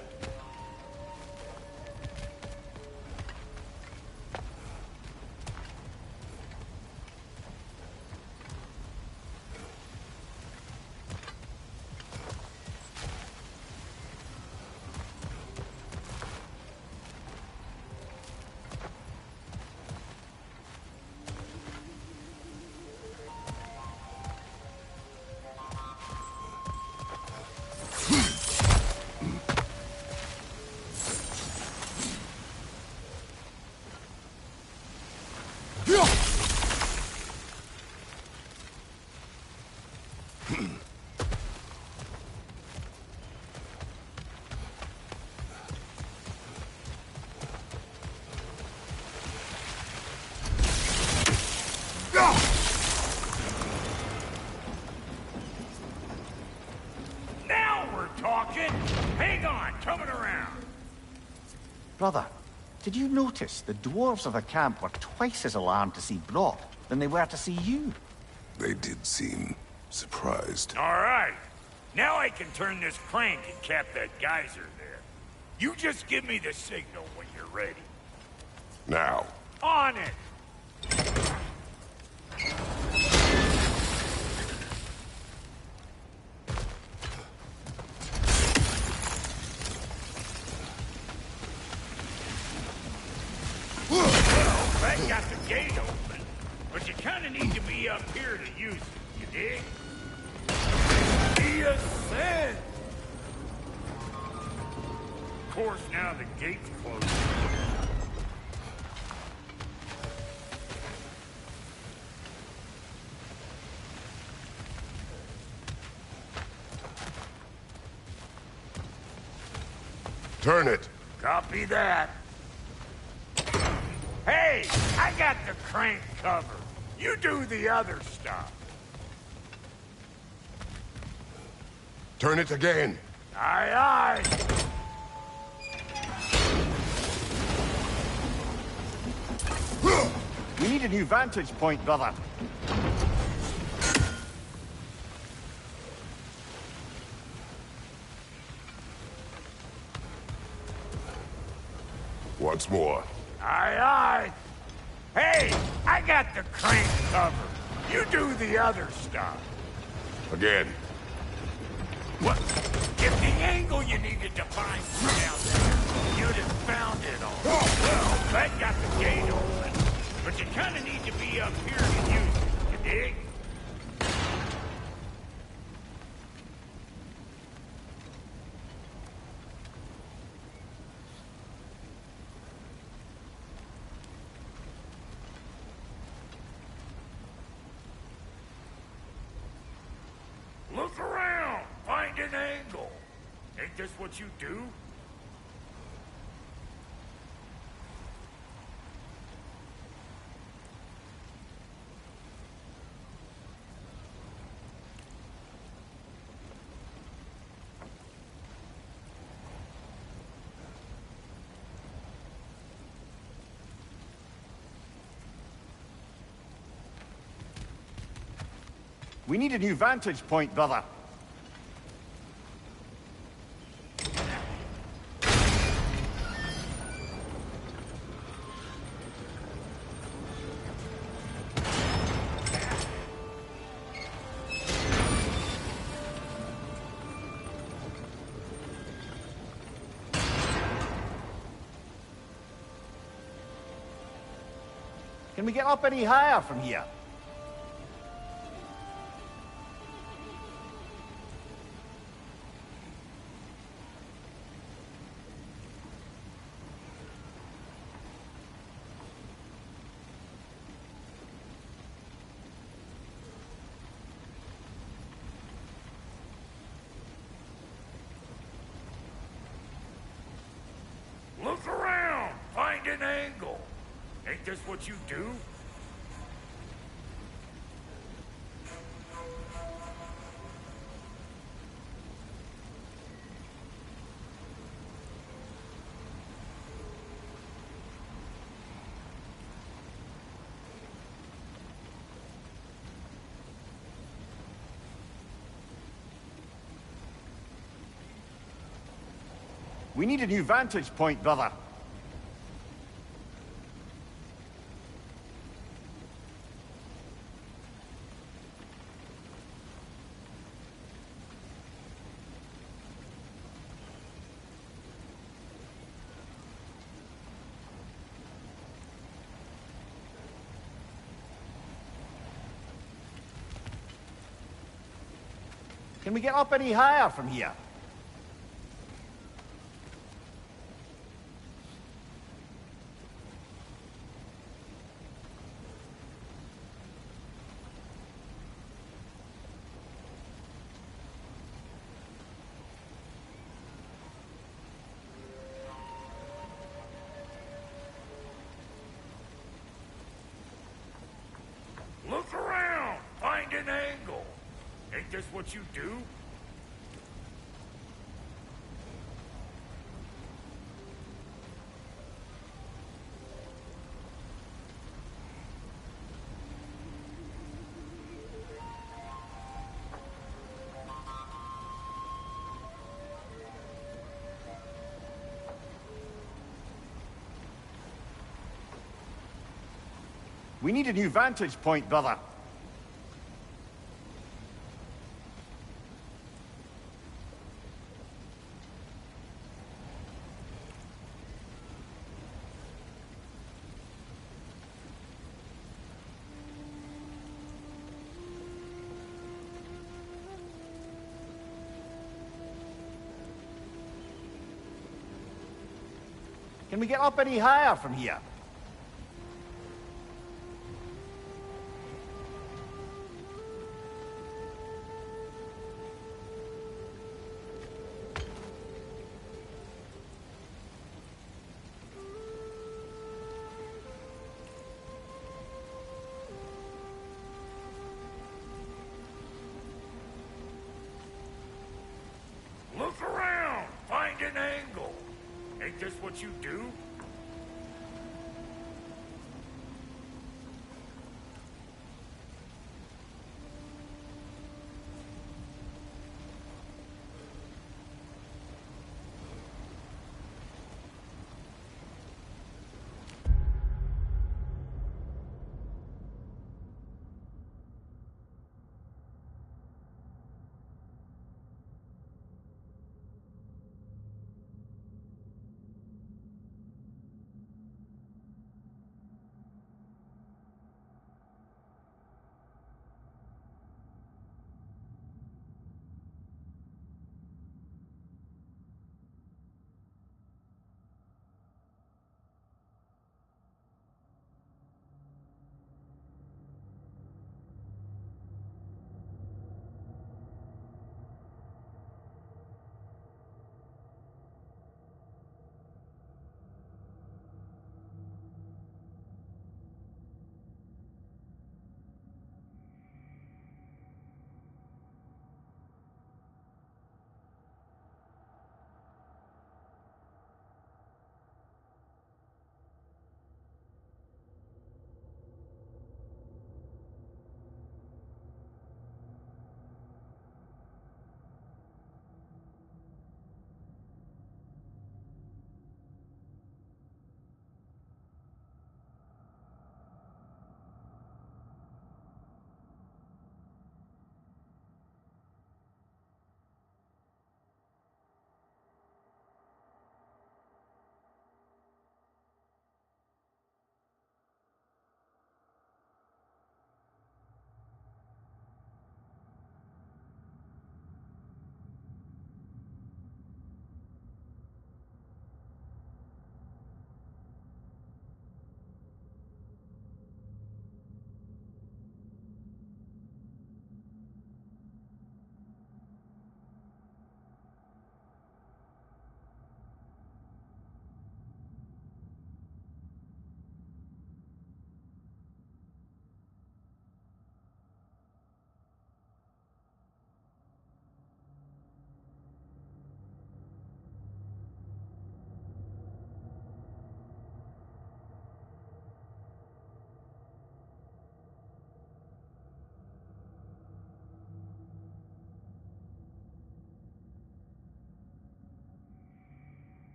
Speaker 10: Hang on, coming around.
Speaker 2: Brother, did you notice the dwarves of the camp were twice as alarmed to see Brock than they were to see you?
Speaker 3: They did seem surprised.
Speaker 10: All right. Now I can turn this crank and cap that geyser there. You just give me the signal when you're ready.
Speaker 3: Now.
Speaker 10: On it! gate open, but you kinda need to be up here to use it, you dig? The ascent! Of course, now the gate's closed.
Speaker 3: Turn it.
Speaker 10: Copy that. Hey, I got the crank covered. You do the other stuff.
Speaker 3: Turn it again.
Speaker 10: Aye, aye.
Speaker 2: We need a new vantage point, brother.
Speaker 3: Once more.
Speaker 10: Aye, aye. Hey, I got the crank covered. You do the other stuff.
Speaker 3: Again.
Speaker 10: What? If the angle you needed to find was down there, you'd have found it all. Well, that got the gate open. But you kinda need to be up here to use it, you dig? Look around! Find an angle! Ain't this what you do?
Speaker 2: We need a new vantage point, brother. Can we get up any higher from here?
Speaker 10: Look around! Find an angle! Ain't this what you do?
Speaker 2: We need a new vantage point, brother. Can we get up any higher from here?
Speaker 10: Look around! Find an angle! Ain't this what you do?
Speaker 2: We need a new vantage point, brother. Can we get up any higher from here?
Speaker 10: Look around! Find an angle! Ain't this what you do?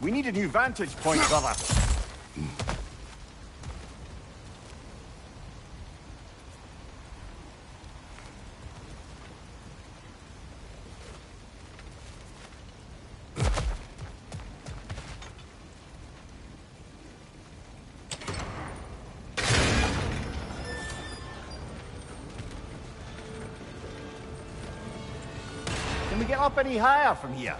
Speaker 2: We need a new vantage point, brother. Can we get up any higher from here?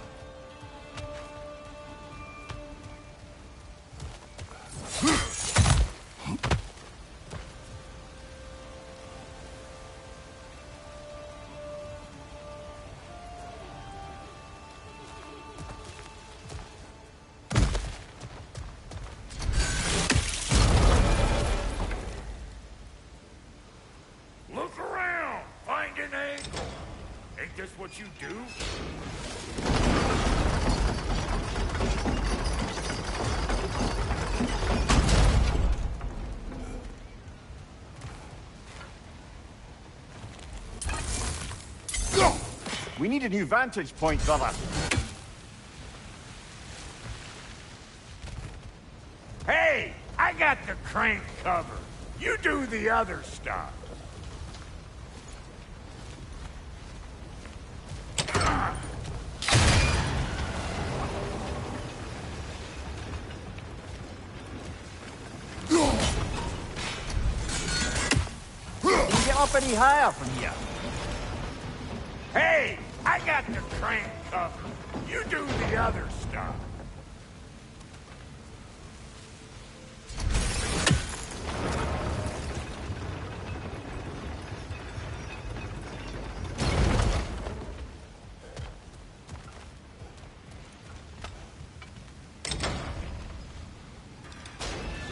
Speaker 10: Look around! Find an angle! Ain't this what you do?
Speaker 2: We need a new vantage point, brother.
Speaker 10: Hey! I got the crank covered. You do the other stuff.
Speaker 2: Can we get up any higher from here?
Speaker 10: Hey! I got the crank covered. You do the other stuff.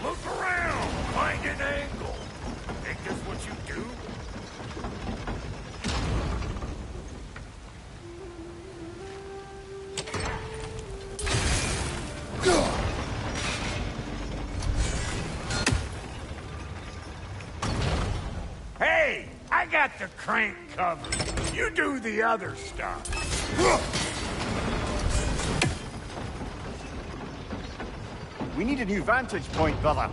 Speaker 10: Look around! Find an angle! Think this what you do? Hey! I got the crank covered. You do the other stuff.
Speaker 2: We need a new vantage point, brother.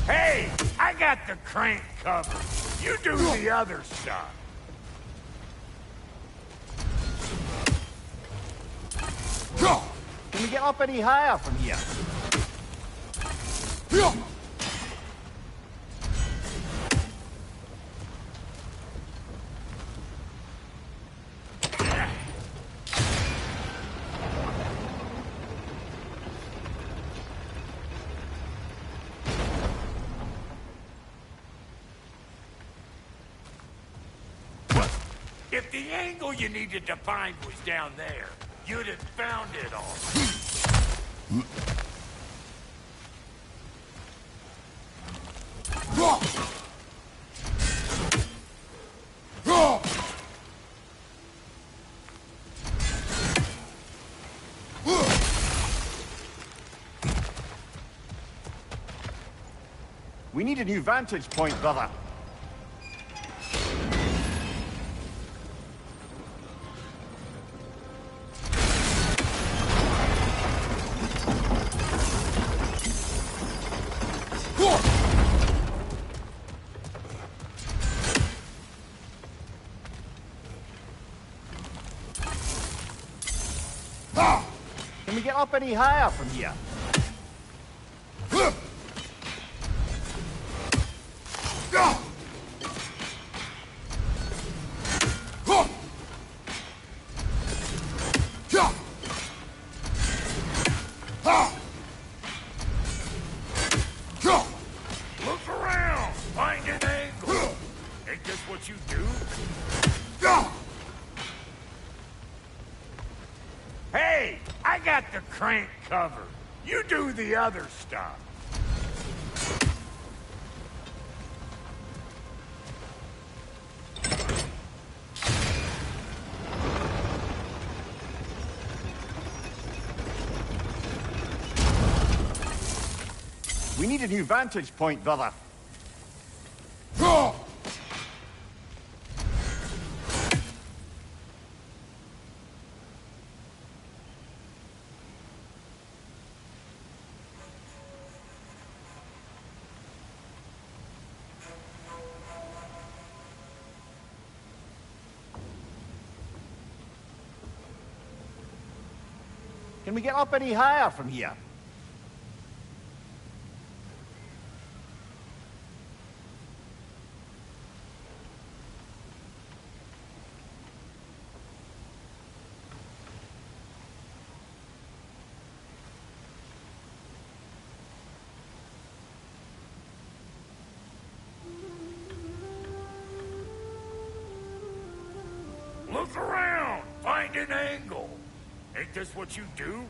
Speaker 10: Hey! I got the crank covered. You do the other stuff.
Speaker 2: Can we get up any higher from here?
Speaker 10: If the angle you needed to find was down there, you'd have found it all.
Speaker 2: We need a new vantage point, brother. Can we get up any higher from here?
Speaker 10: Look around! Find an angle! Ain't this what you do? Hey! I got the crank covered. You do the other stuff.
Speaker 2: We need a new vantage point, brother. Can we get up any higher from here?
Speaker 10: Look around! Find an angle! Ain't this what you do?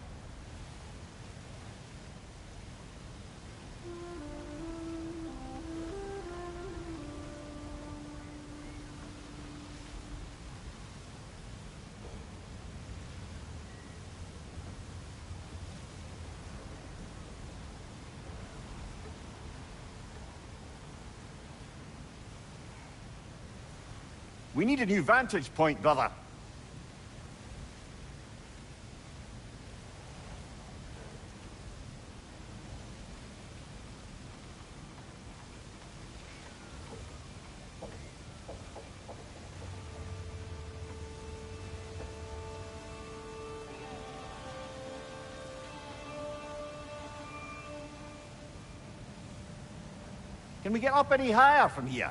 Speaker 2: We need a new vantage point, brother. Can we get up any higher from here?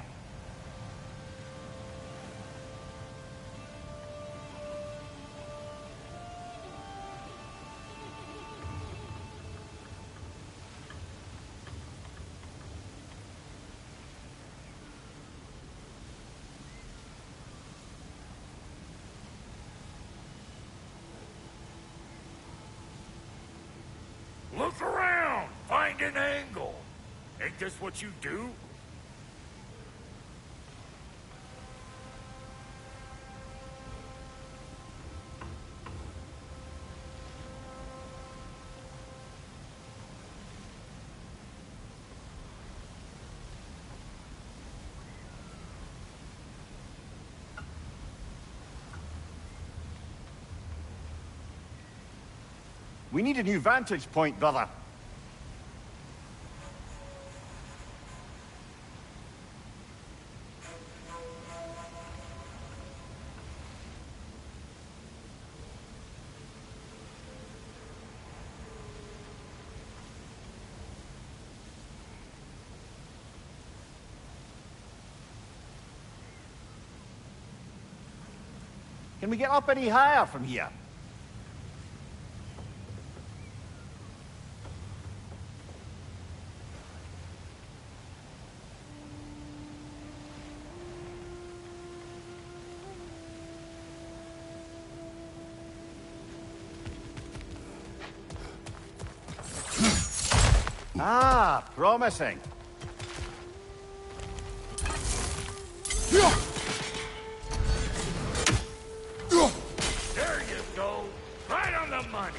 Speaker 10: Look around! Find an angle! Ain't this what you do?
Speaker 2: We need a new vantage point, brother. Can we get up any higher from here? Ah, promising.
Speaker 10: There you go. Right on the money.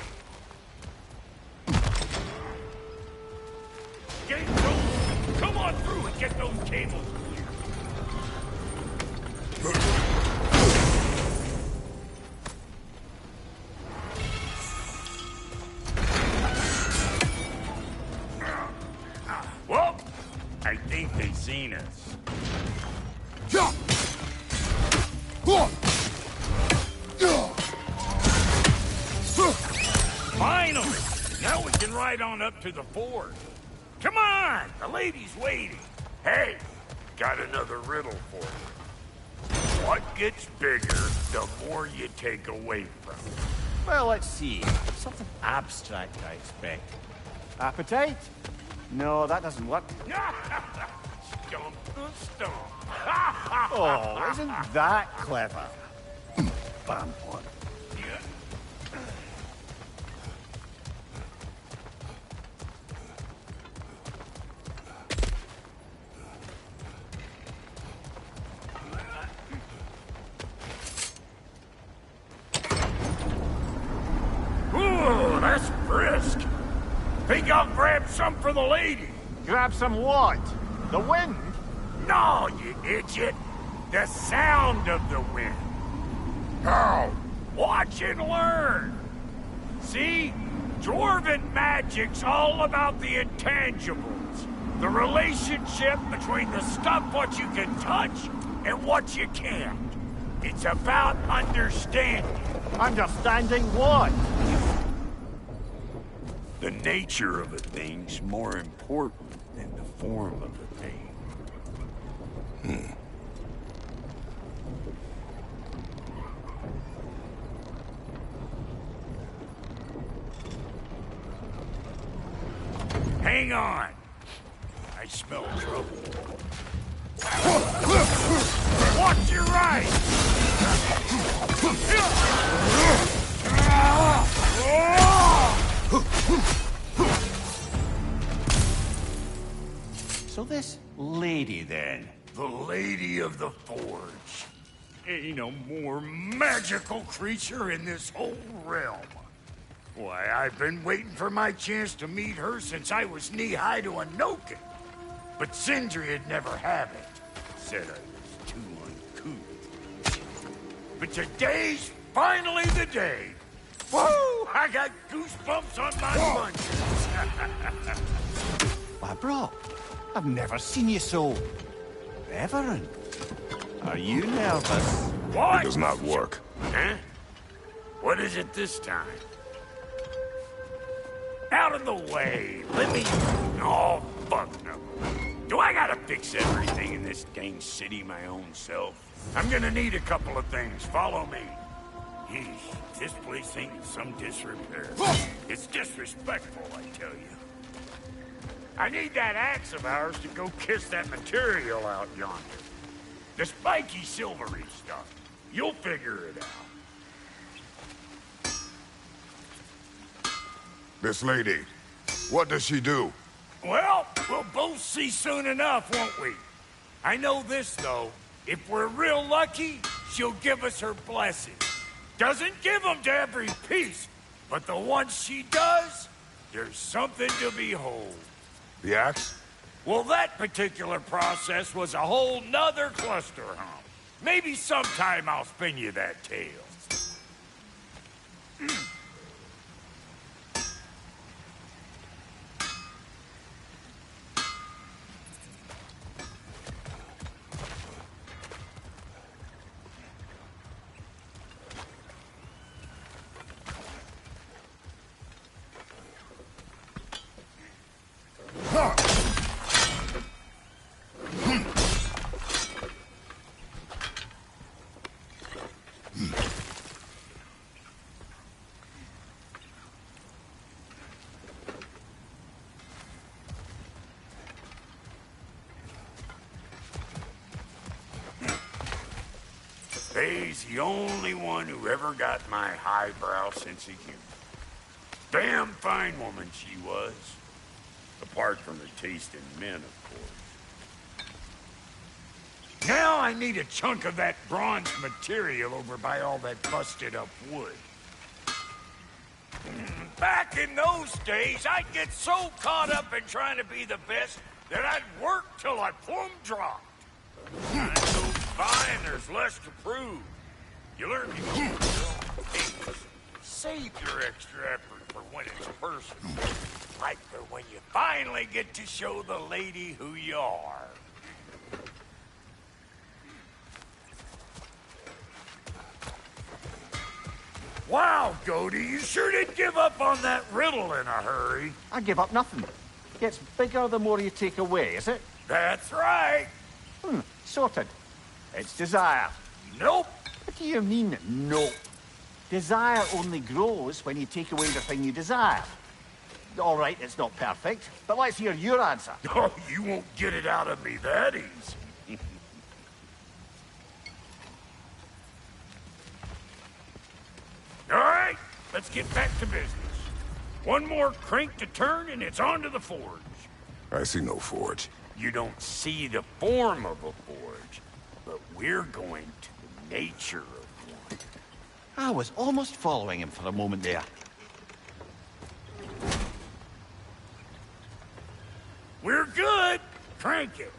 Speaker 10: Gate's open. Come on through and get those cables clear. Well, I think they've seen us. Finally! Now we can ride on up to the fort. Come on! The lady's waiting. Hey, got another riddle for you. What gets bigger the more you take away from it?
Speaker 2: Well, let's see. Something abstract, I expect. Appetite? No, that doesn't work.
Speaker 10: Stomp the stomp.
Speaker 2: Oh, isn't that clever? Bam one.
Speaker 10: Ooh, that's brisk. Think I'll grab some for the lady.
Speaker 2: Grab some what? The wind?
Speaker 10: No, you idiot. The sound of the wind. Now, watch and learn. See? Dwarven magic's all about the intangibles. The relationship between the stuff what you can touch and what you can't. It's about understanding.
Speaker 2: Understanding what?
Speaker 10: The nature of a thing's more important than the form of a thing. Hang on! I smell trouble. Watch your right!
Speaker 2: So this lady, then?
Speaker 10: The Lady of the Forge. Ain't a more magical creature in this whole realm. Why, I've been waiting for my chance to meet her since I was knee-high to a Noken. But Sindri would never have it. Said I was too uncouth. But today's finally the day. Woo! I got goosebumps on my lunges.
Speaker 2: Why, bro, I've never seen you so reverent. Are you nervous?
Speaker 10: What?
Speaker 3: It does not work.
Speaker 10: Huh? What is it this time? Out of the way. Let me... Oh, fuck no. Do I gotta fix everything in this dang city my own self? I'm gonna need a couple of things. Follow me. Yeesh, this place ain't in some disrepair. It's disrespectful, I tell you. I need that axe of ours to go kiss that material out yonder. The spiky silvery stuff. You'll figure it out.
Speaker 3: This lady, what does she do?
Speaker 10: Well, we'll both see soon enough, won't we? I know this, though. If we're real lucky, she'll give us her blessing. Doesn't give them to every piece, but the ones she does, there's something to behold.
Speaker 3: The axe?
Speaker 10: Well, that particular process was a whole nother cluster hump. Maybe sometime I'll spin you that tale. Faye's the only one who ever got my highbrow sense of humor. Damn fine woman she was. Apart from her taste in men, of course. Now I need a chunk of that bronze material over by all that busted up wood. Back in those days, I'd get so caught up in trying to be the best that I'd work till I plumb dropped. Time goes by and there's less to prove. You learn to go at your own pace. Save your extra effort for when it's personal. Like for when you finally get to show the lady who you are. Wow, Goldie, you sure did give up on that riddle in a hurry.
Speaker 2: I give up nothing. Gets bigger the more you take away, is it?
Speaker 10: That's right.
Speaker 2: Sorted. It's desire.
Speaker 10: Nope.
Speaker 2: What do you mean, nope? Desire only grows when you take away the thing you desire. All right, it's not perfect, but let's hear your answer.
Speaker 10: Oh, you won't get it out of me that easy. All right, let's get back to business. One more crank to turn and it's on to the forge.
Speaker 3: I see no forge.
Speaker 10: You don't see the form of a forge, but we're going to the nature of one.
Speaker 2: I was almost following him for a moment there.
Speaker 10: We're good. Crank it.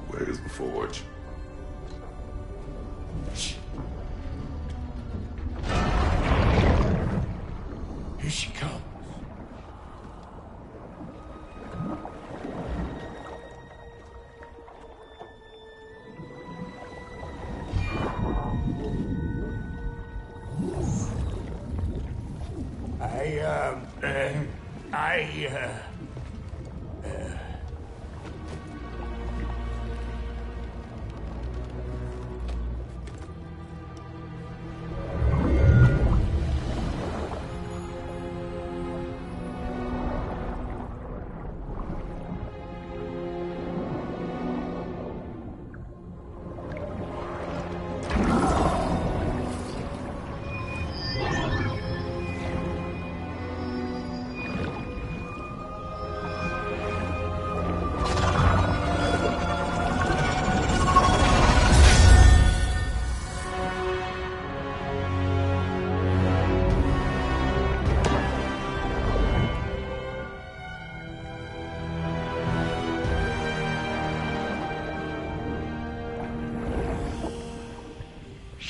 Speaker 3: Where's the forge?
Speaker 10: Here she comes.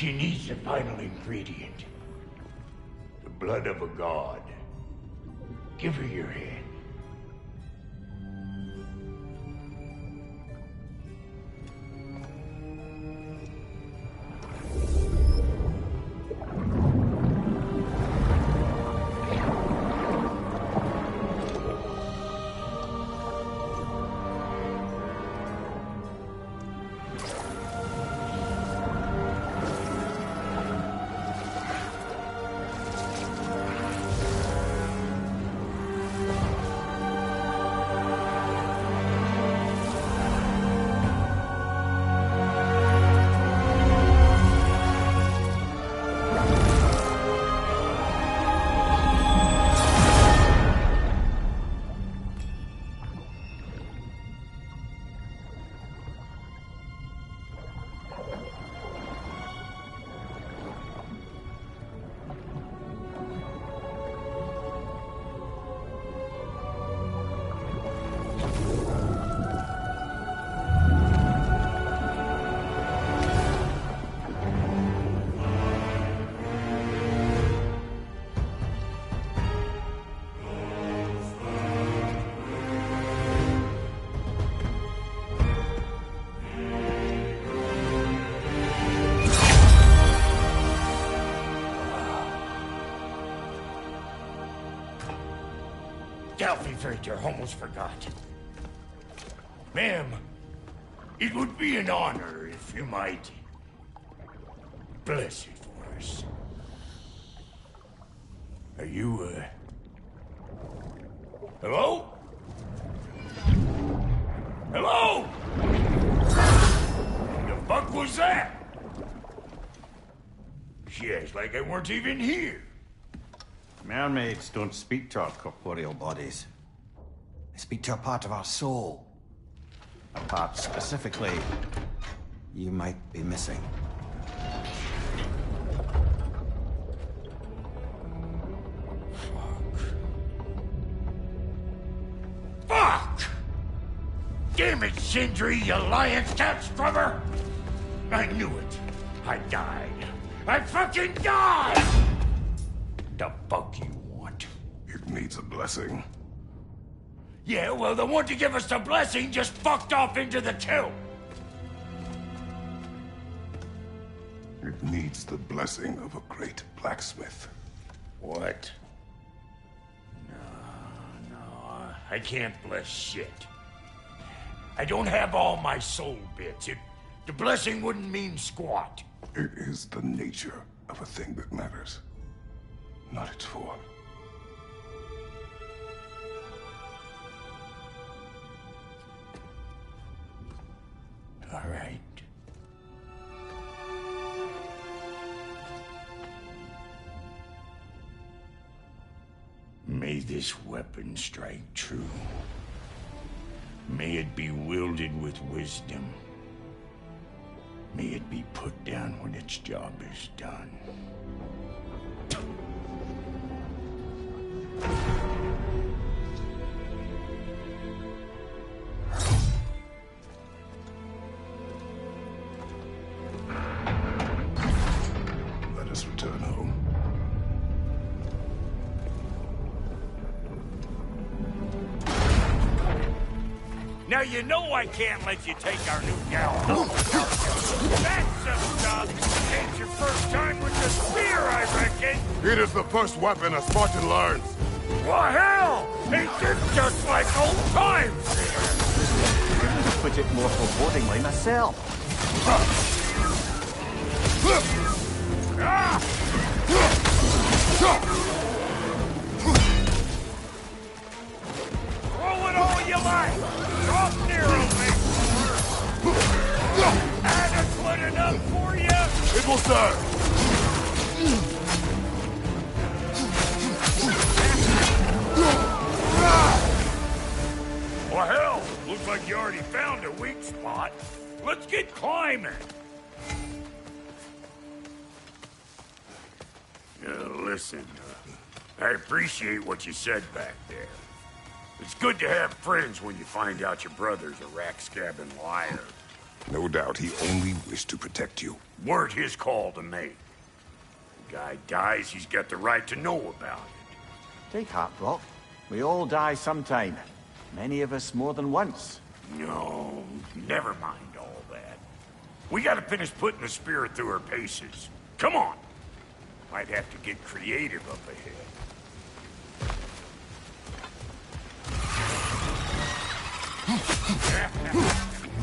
Speaker 10: She needs the final ingredient. The blood of a god. Give her your hand. Delphi Frater almost forgot. Ma'am, it would be an honor if you might bless it for us. Are you, hello? Hello? The fuck was that? She acts like I weren't even here.
Speaker 2: Mermaids don't speak to our corporeal bodies. They speak to a part of our soul. A part specifically you might be missing.
Speaker 10: Fuck! Damn it, Sindri, you lion's cat scrubber! I knew it. I died. I fucking died! The fuck you want?
Speaker 3: It needs a blessing.
Speaker 10: Yeah, well, the one to give us the blessing just fucked off into the tomb.
Speaker 3: It needs the blessing of a great blacksmith.
Speaker 10: What? No, I can't bless shit. I don't have all my soul bits. The blessing wouldn't mean squat.
Speaker 3: It is the nature of a thing that matters, not its form.
Speaker 10: All right. May this weapon strike true. May it be wielded with wisdom. May it be put down when its job is done.
Speaker 3: Let us return home.
Speaker 10: Now you know I can't let you take our new gal. That's some stuff. Ain't your first time with the spear, I reckon.
Speaker 3: It is the first weapon a Spartan learns.
Speaker 10: Well, hell! Ain't this just like old times?
Speaker 2: To put it more forebodingly myself.
Speaker 10: Throw it all you like! Drop Nero, mate! Adequate enough for you?
Speaker 3: It will serve!
Speaker 10: Well, hell, looks like you already found a weak spot. Let's get climbing! Listen, I appreciate what you said back there. It's good to have friends when you find out your brother's a rack-scabbing liar.
Speaker 3: No doubt he only wished to protect you.
Speaker 10: Weren't his call to make. The guy dies, he's got the right to know about it.
Speaker 2: Take heart, Brock. We all die sometime. Many of us more than once.
Speaker 10: No, never mind all that. We gotta finish putting the spirit through her paces. Come on! Might have to get creative up ahead.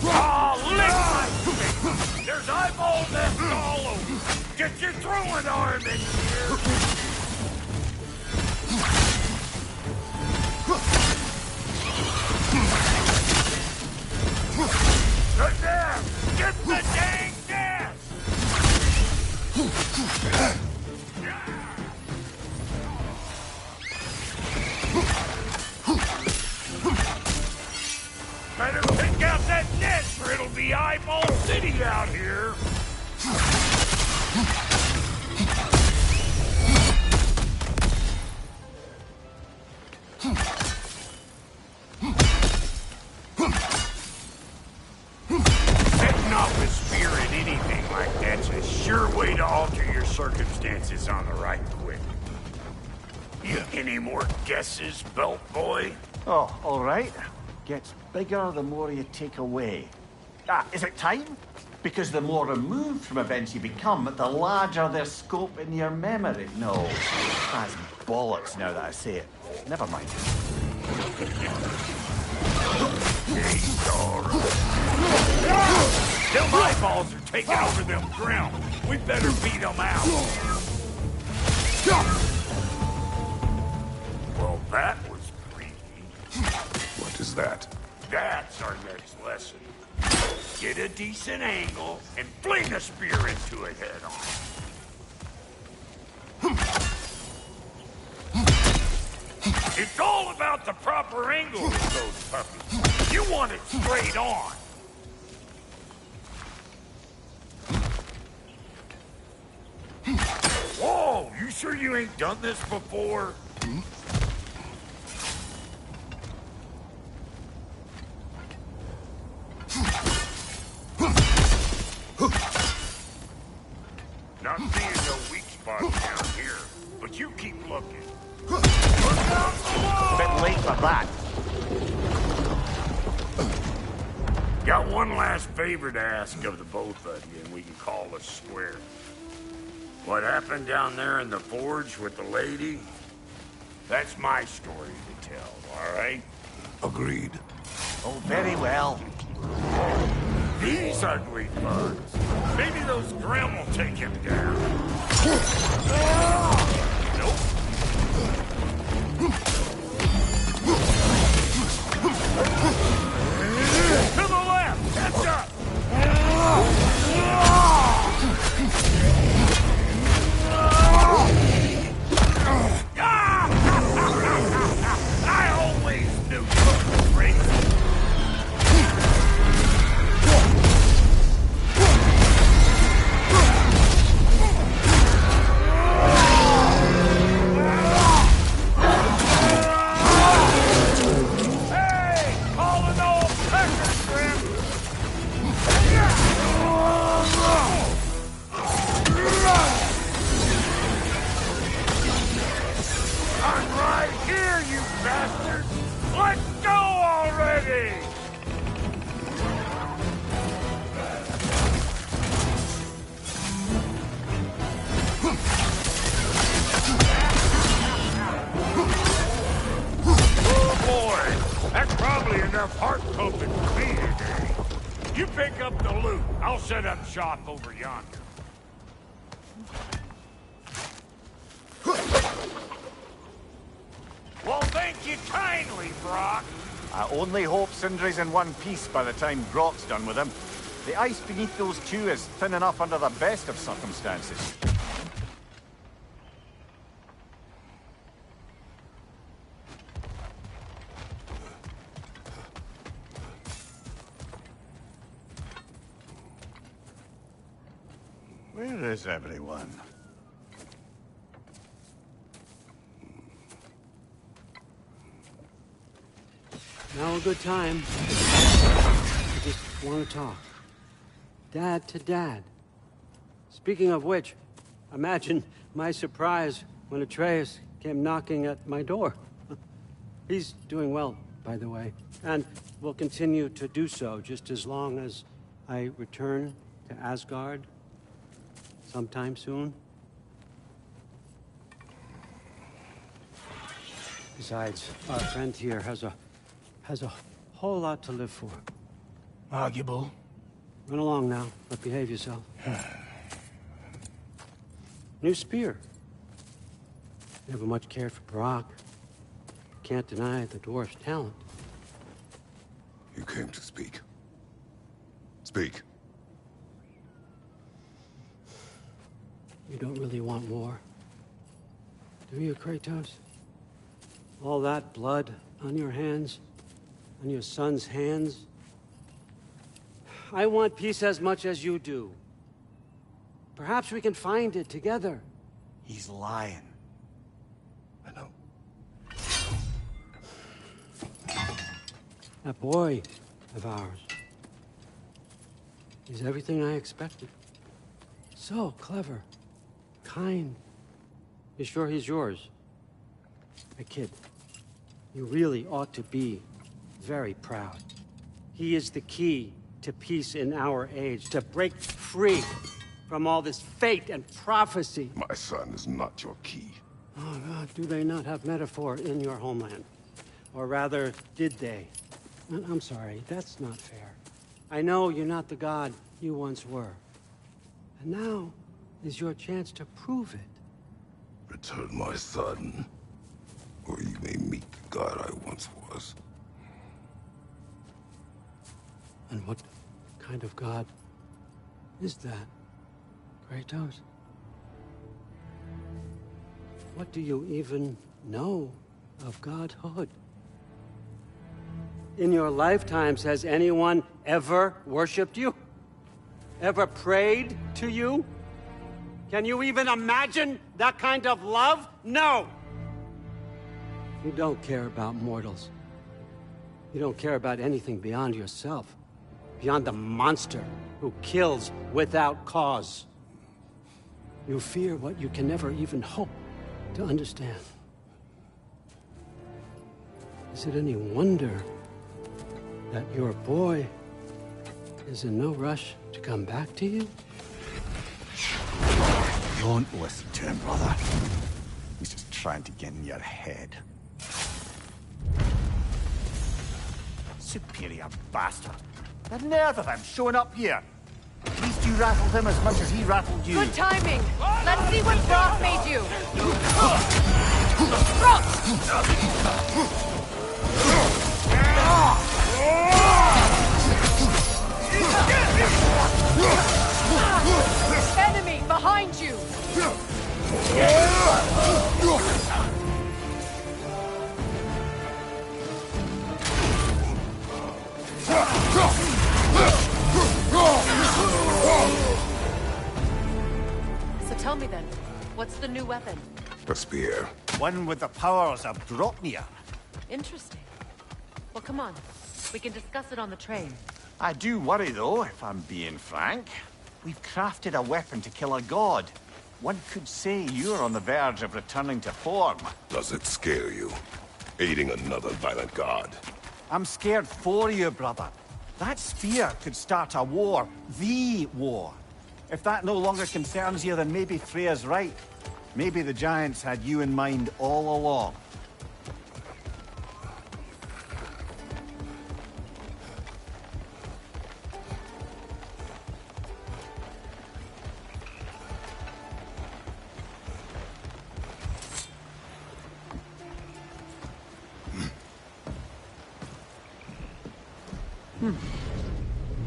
Speaker 10: Oh, lick! There's eyeball nests all over. Get your throwing arm in here. Good there! Get the dang gas! Better pick out that net, or it'll be Eyeball City out here. Setting off a spear in anything like that's a sure way to alter your circumstances on the right quick. You any more guesses, Belt Boy?
Speaker 2: Oh, all right. Gets bigger the more you take away. Is it time? Because the more removed from events you become, the larger their scope in your memory. No, that's bollocks now that I say it. Never mind.
Speaker 10: He's all right. Them eyeballs are taking over them ground. We better beat them out. Well, that was creepy.
Speaker 3: What is that?
Speaker 10: That's our next lesson. Get a decent angle and fling a spear into it head on. It's all about the proper angle with those puppies. You want it straight on. Whoa, you sure you ain't done this before? Not seeing no weak spots down here, but you keep looking. Look out below!
Speaker 2: Bit late for that.
Speaker 10: Got one last favor to ask of the both of you, and we can call us square. What happened down there in the forge with the lady? That's my story to tell, all right?
Speaker 3: Agreed.
Speaker 2: Oh, very well.
Speaker 10: These ugly bugs. Maybe those Grim will take him down. Nope. To the left! Catch up! I always knew you were crazy. Heart pumping for me today. You pick up the loot. I'll set up shop over yonder. Well, thank you kindly, Brock.
Speaker 2: I only hope Sindri's in one piece by the time Brock's done with him. The ice beneath those two is thin enough under the best of circumstances. Where is everyone?
Speaker 13: Now a good time. I just want to talk. Dad to Dad. Speaking of which, imagine my surprise when Atreus came knocking at my door. He's doing well, by the way, and will continue to do so just as long as I return to Asgard sometime soon. Besides, our friend here has a whole lot to live for.
Speaker 7: Arguable.
Speaker 13: Run along now, but behave yourself. New spear. Never much cared for Brock. Can't deny the dwarf's talent.
Speaker 3: You came to speak. Speak.
Speaker 13: You don't really want war, do you, Kratos? All that blood on your hands, on your son's hands? I want peace as much as you do. Perhaps we can find it together.
Speaker 2: He's lying.
Speaker 3: I know.
Speaker 13: That boy of ours. He's everything I expected. So clever. Kind. You sure he's yours? A kid. You really ought to be very proud. He is the key to peace in our age, to break free from all this fate and prophecy.
Speaker 3: My son is not your key.
Speaker 13: Oh, God, do they not have metaphor in your homeland? Or rather, did they? I'm sorry, that's not fair. I know you're not the god you once were. And now is your chance to prove it.
Speaker 3: Return my son, or you may meet the god I once was.
Speaker 13: And what kind of god is that, Kratos? What do you even know of godhood? In your lifetimes, has anyone ever worshipped you? Ever prayed to you? Can you even imagine that kind of love? No! You don't care about mortals. You don't care about anything beyond yourself. Beyond the monster who kills without cause. You fear what you can never even hope to understand. Is it any wonder that your boy is in no rush to come back to you?
Speaker 2: Don't listen to him, brother. He's just trying to get in your head. Superior bastard. The nerve of him showing up here. At least you rattled him as much as he rattled you.
Speaker 1: Good timing. Let's see what Brock made you. Brock! Enemy behind you! So tell me then, what's the new weapon?
Speaker 3: A spear.
Speaker 2: One with the powers of Dropnir.
Speaker 1: Interesting. Well, come on. We can discuss it on the train.
Speaker 2: I do worry, though, if I'm being frank. We've crafted a weapon to kill a god. One could say you're on the verge of returning to form.
Speaker 3: Does it scare you? Aiding another violent god?
Speaker 2: I'm scared for you, brother. That spear could start a war. The war. If that no longer concerns you, then maybe Freya's right. Maybe the Giants had you in mind all along.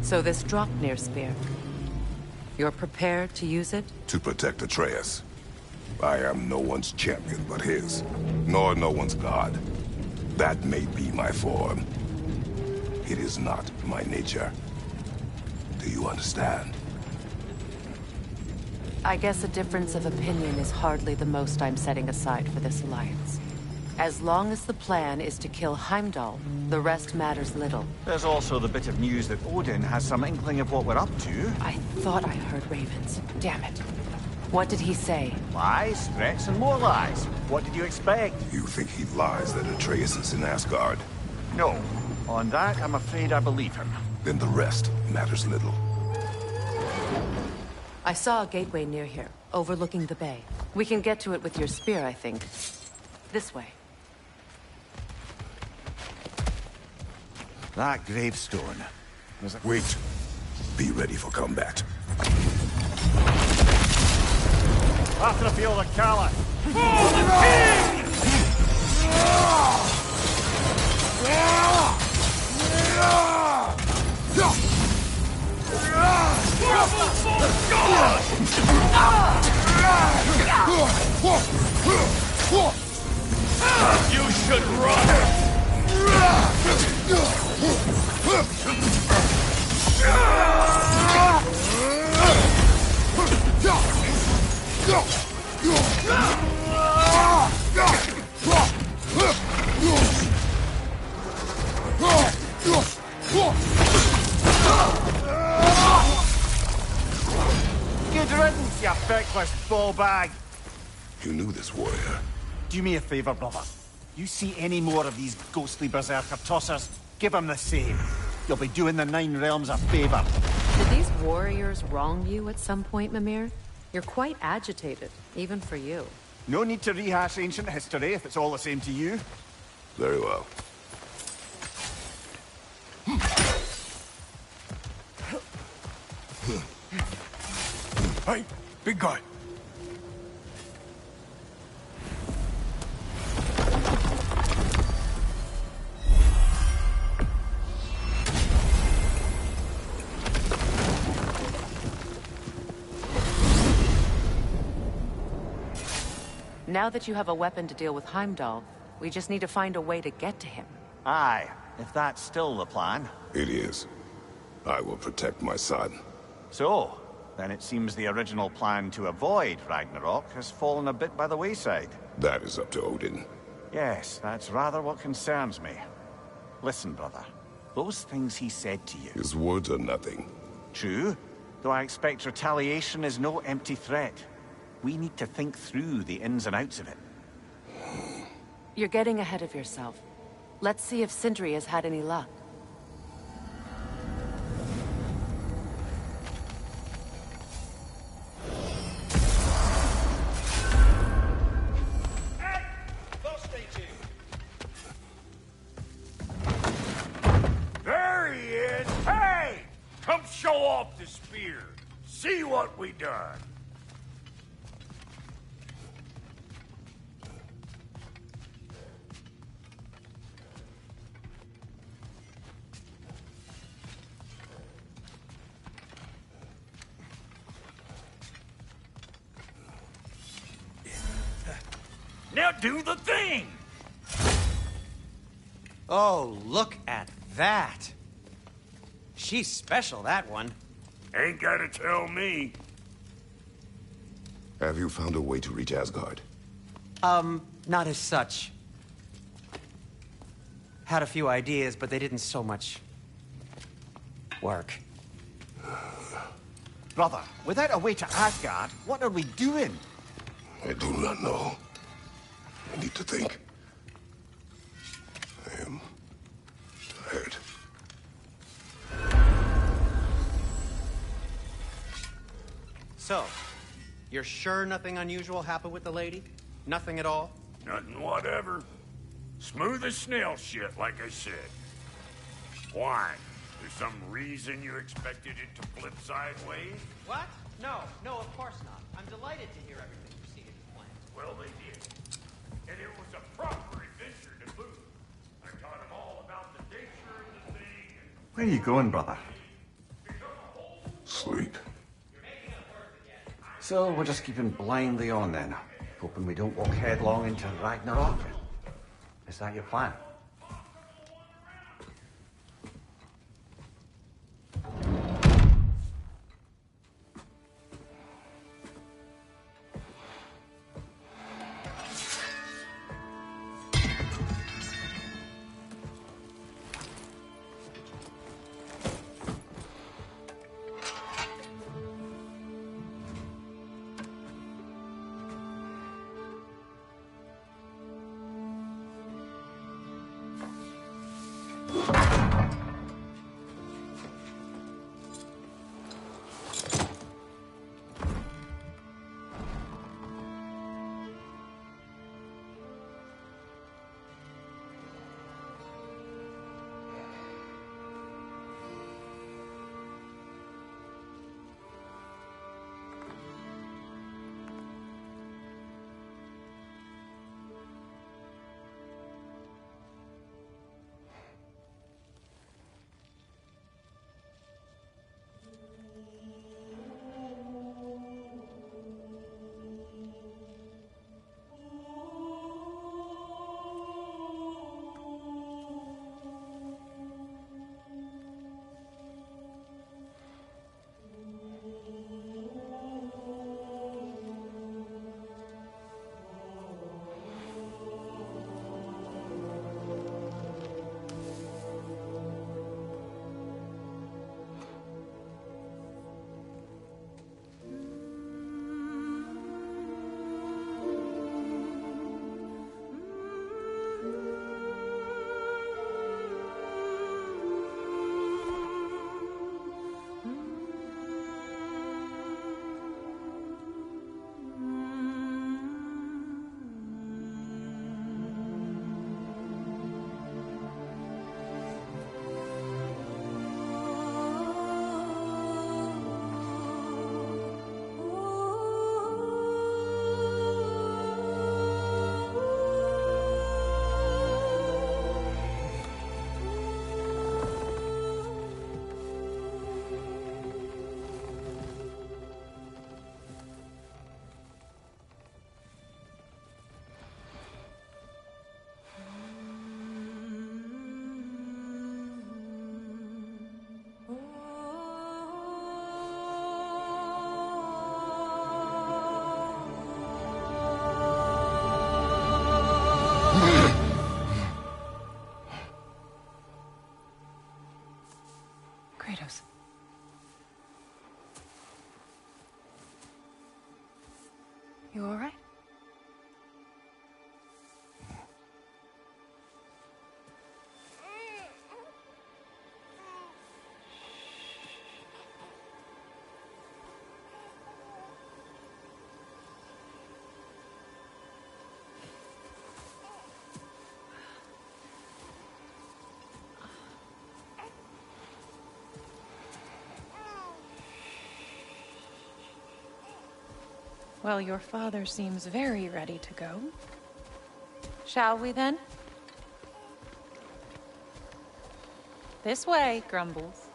Speaker 1: So this Draupnir spear. You're prepared to use it?
Speaker 3: To protect Atreus. I am no one's champion but his, nor no one's god. That may be my form. It is not my nature. Do you understand?
Speaker 1: I guess a difference of opinion is hardly the most I'm setting aside for this alliance. As long as the plan is to kill Heimdall, the rest matters little.
Speaker 14: There's also the bit of news that Odin has some inkling of what we're up to.
Speaker 1: I thought I heard ravens. Damn it. What did he say?
Speaker 14: Lies, threats, and more lies. What did you expect?
Speaker 3: You think he lies that Atreus is in Asgard?
Speaker 14: No. On that, I'm afraid I believe him.
Speaker 3: Then the rest matters little.
Speaker 1: I saw a gateway near here, overlooking the bay. We can get to it with your spear, I think. This way.
Speaker 14: That gravestone.
Speaker 3: Wait. Be ready for combat.
Speaker 14: After the field of Cala.
Speaker 10: You should run!
Speaker 14: Good riddance, you feckless ball bag.
Speaker 3: You knew this warrior.
Speaker 14: Do me a favor, brother. You see any more of these ghostly berserker tossers, give them the same. You'll be doing the Nine Realms a favor.
Speaker 1: Did these warriors wrong you at some point, Mimir? You're quite agitated, even for you.
Speaker 14: No need to rehash ancient history if it's all the same to you.
Speaker 3: Very well.
Speaker 10: Hey, big guy.
Speaker 1: Now that you have a weapon to deal with Heimdall, we just need to find a way to get to him.
Speaker 14: Aye, if that's still the plan.
Speaker 3: It is. I will protect my son.
Speaker 14: So, then it seems the original plan to avoid Ragnarok has fallen a bit by the wayside.
Speaker 3: That is up to Odin.
Speaker 14: Yes, that's rather what concerns me. Listen, brother. Those things he said to you...
Speaker 3: His words are nothing.
Speaker 14: True, though I expect retaliation is no empty threat. We need to think through the ins and outs of it.
Speaker 1: You're getting ahead of yourself. Let's see if Sindri has had any luck.
Speaker 10: There he is! Hey! Come show off the spear. See what we done. Now do the thing!
Speaker 11: Oh, look at that. She's special, that one.
Speaker 10: Ain't gotta tell me.
Speaker 3: Have you found a way to reach Asgard?
Speaker 11: Not as such. Had a few ideas, but they didn't so much work.
Speaker 14: Brother, without a way to Asgard, what are we doing?
Speaker 3: I do not know. I need to think. I am tired.
Speaker 11: So, you're sure nothing unusual happened with the lady? Nothing at all?
Speaker 10: Nothing whatever. Smooth as snail shit, like I said. Why? There's some reason you expected it to flip sideways?
Speaker 11: What? No, of course not. I'm delighted to hear everything proceeded as planned.
Speaker 10: Well, they did. And it was a proper adventure to boot. I taught them all about the nature of the thing.
Speaker 15: Where are you going, brother?
Speaker 3: Sleep.
Speaker 15: So we're just keeping blindly on then, hoping we don't walk headlong into Ragnarok. Is that your plan?
Speaker 1: Kratos. You all right? Well, your father seems very ready to go. Shall we then? This way, Grumbles.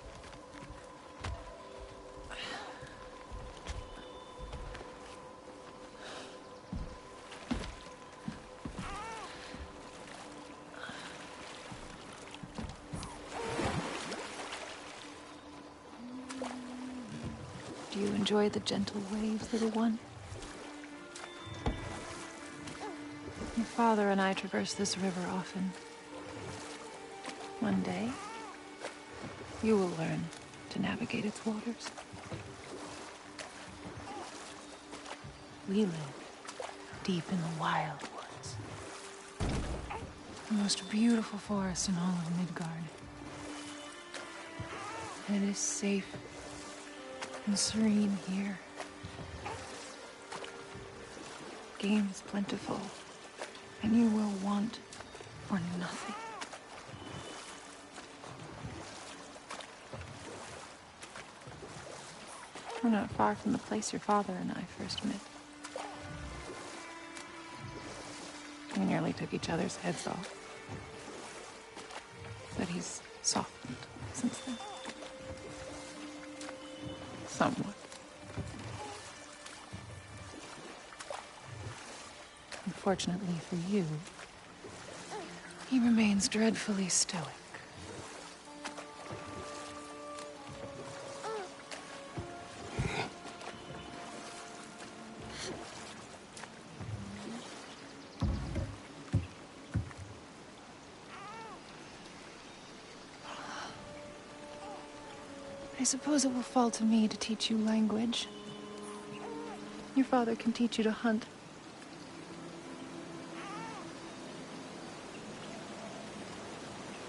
Speaker 1: Do you enjoy the gentle waves, little one? Your father and I traverse this river often. One day, you will learn to navigate its waters. We live deep in the wild woods. The most beautiful forest in all of Midgard. And it is safe and serene here. Game is plentiful, and you will want for nothing. We're not far from the place your father and I first met. We nearly took each other's heads off. But he's softened.
Speaker 6: since then. Somewhat. Unfortunately for you, he remains dreadfully stoic. I suppose it will fall to me to teach you language. Your father can teach you to hunt.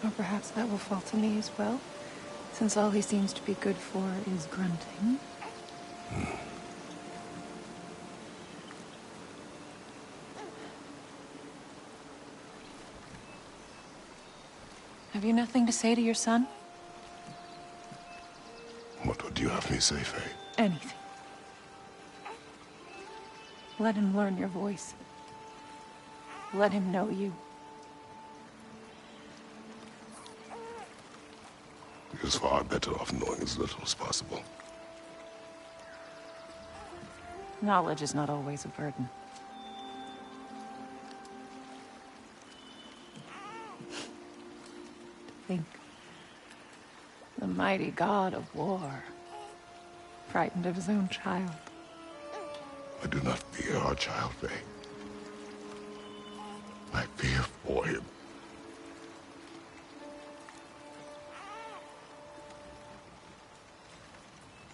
Speaker 6: Or perhaps that will fall to me as well, since all he seems to be good for is grunting. Have you nothing to say to your son?
Speaker 3: What would you have me say, Faye?
Speaker 6: Anything. Let him learn your voice. Let him know you.
Speaker 3: He is far better off knowing as little as possible.
Speaker 6: Knowledge is not always a burden. To think the mighty god of war, frightened of his own child.
Speaker 3: I do not fear our child, Faye. I fear for him.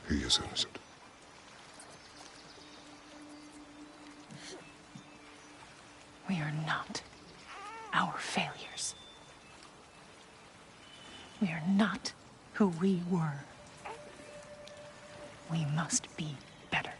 Speaker 3: He is innocent.
Speaker 6: We are not our failures. We are not who we were. We must be better.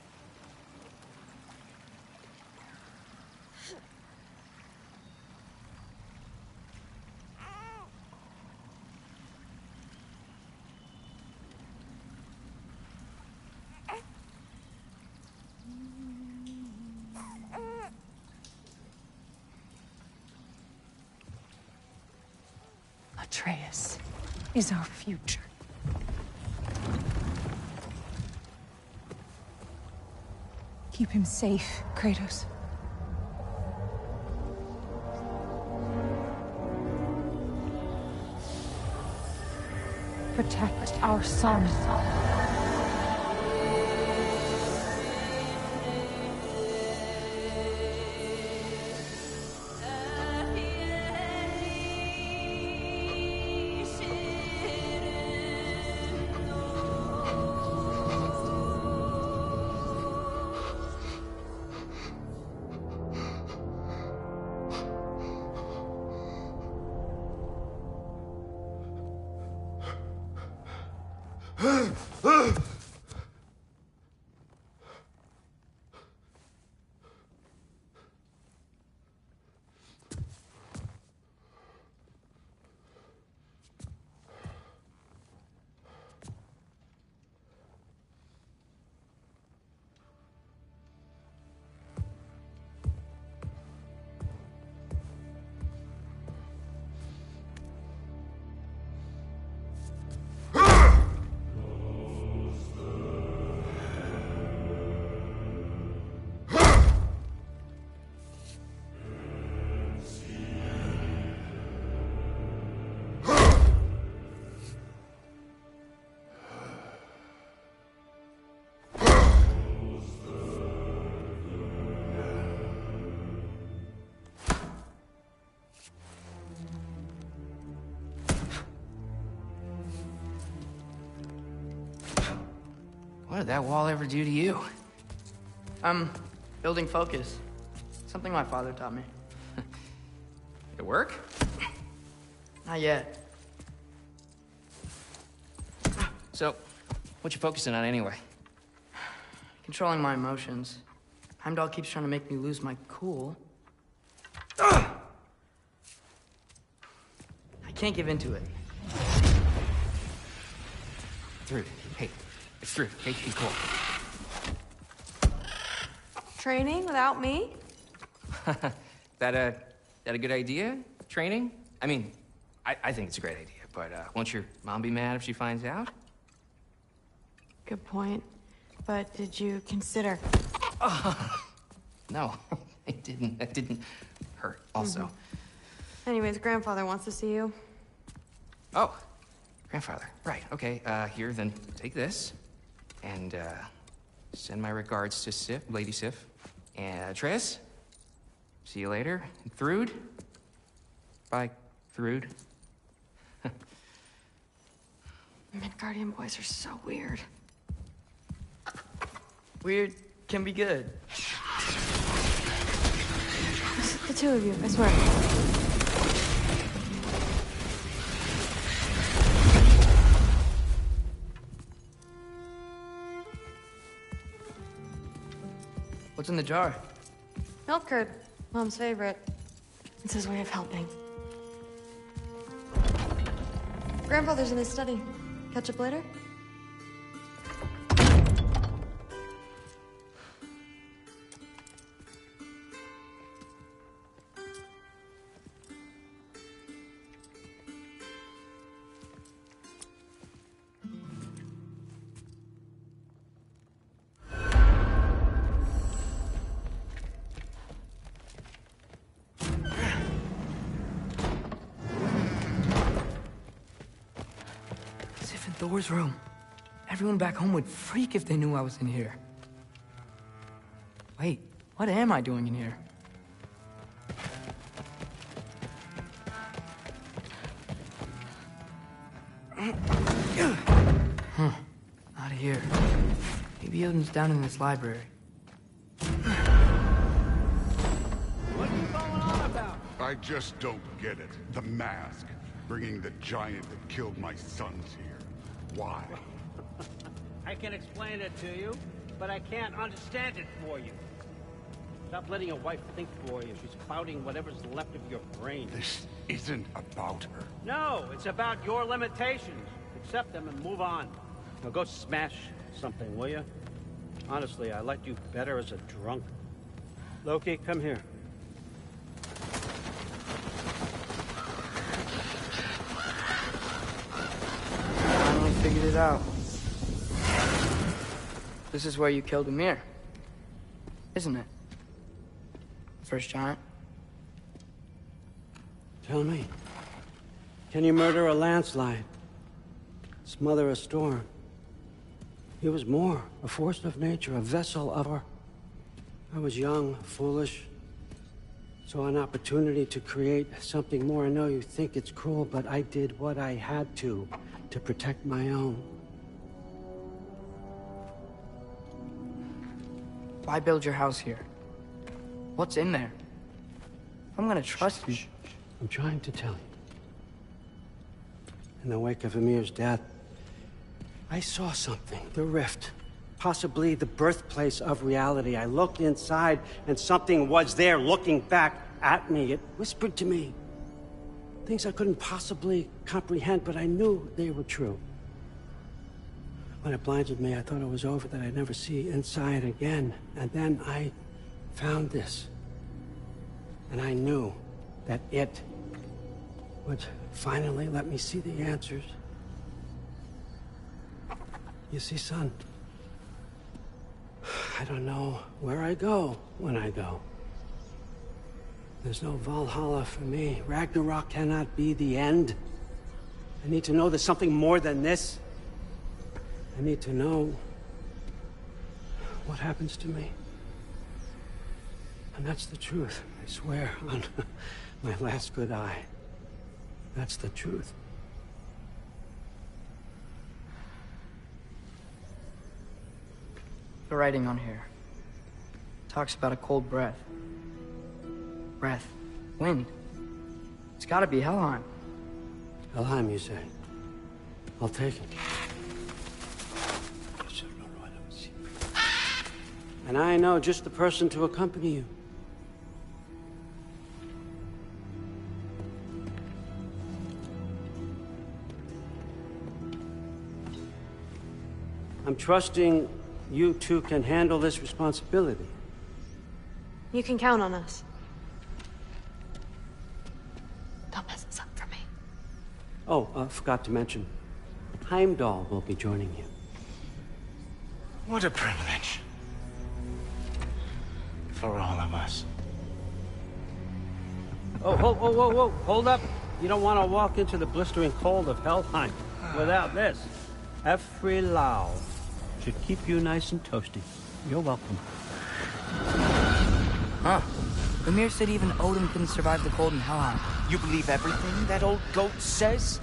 Speaker 6: Atreus is our future. Keep him safe, Kratos. Protect our son.
Speaker 16: What did that wall ever do to you? Building focus. Something my father taught me.
Speaker 17: Did it work?
Speaker 16: Not yet.
Speaker 17: So, what you focusing on anyway?
Speaker 16: Controlling my emotions. Heimdall keeps trying to make me lose my cool. I can't give in to it.
Speaker 17: Through. Hey, it's through. Hey, be cool.
Speaker 4: Training without me?
Speaker 17: That a good idea? Training? I mean, I think it's a great idea, but won't your mom be mad if she finds out?
Speaker 18: Good point. But did you consider...
Speaker 17: No, I didn't. That didn't hurt, also.
Speaker 18: Anyways, grandfather wants to see you.
Speaker 17: Oh, grandfather. Right, okay. Here, then take this. And, send my regards to Lady Sif. And, Triss? See you later. And Thrude? Bye, Thrude.
Speaker 18: Midgardian boys are so weird.
Speaker 16: Weird can be good.
Speaker 18: It's the two of you, I swear.
Speaker 16: What's in the jar?
Speaker 18: Milk curd. Mom's favorite. It's his way of helping. Grandfather's in his study. Catch up later?
Speaker 16: Thor's room. Everyone back home would freak if they knew I was in here. Wait, what am I doing in here? Huh, not here. Maybe Odin's down in this library.
Speaker 19: What are you going on about?
Speaker 20: I just don't get it. The mask. Bringing the giant that killed my sons here. Why?
Speaker 13: I can explain it to you, but I can't understand it for you. Stop letting your wife think for you. She's spouting whatever's left of your brain.
Speaker 20: This isn't about her.
Speaker 13: No, it's about your limitations. Accept them and move on. Now go smash something, will you? Honestly, I liked you better as a drunk. Loki, come here.
Speaker 16: Figured it out. This is where you killed Ymir, isn't it? First giant.
Speaker 13: Tell me, can you murder a landslide? Smother a storm? He was more, a force of nature, a vessel of our... I was young, foolish. Saw an opportunity to create something more. I know you think it's cruel, but I did what I had to protect my own.
Speaker 16: Why build your house here? What's in there? I'm gonna trust you.
Speaker 13: I'm trying to tell you. In the wake of Ymir's death, I saw something. The rift. Possibly the birthplace of reality. I looked inside, and something was there looking back at me. It whispered to me things I couldn't possibly comprehend, but I knew they were true. When it blinded me, I thought it was over, that I'd never see inside again. And then I found this. And I knew that it would finally let me see the answers. You see, son, I don't know where I go when I go. There's no Valhalla for me. Ragnarok cannot be the end. I need to know there's something more than this. I need to know what happens to me. And that's the truth, I swear, on my last good eye. That's the truth.
Speaker 16: The writing on here talks about a cold breath. Breath. Wind. It's gotta be Helheim.
Speaker 13: Helheim, you say? I'll take it. And I know just the person to accompany you. I'm trusting you two can handle this responsibility.
Speaker 18: You can count on us. Don't mess this up for me.
Speaker 13: Oh, forgot to mention. Heimdall will be joining you.
Speaker 21: What a privilege. For all of us.
Speaker 13: Oh, whoa. Hold up. You don't want to walk into the blistering cold of Helheim without this. Every Lau should keep you nice and toasty. You're welcome.
Speaker 16: Huh. Mimir said even Odin couldn't survive the cold in Helheim.
Speaker 21: You believe everything that old goat says?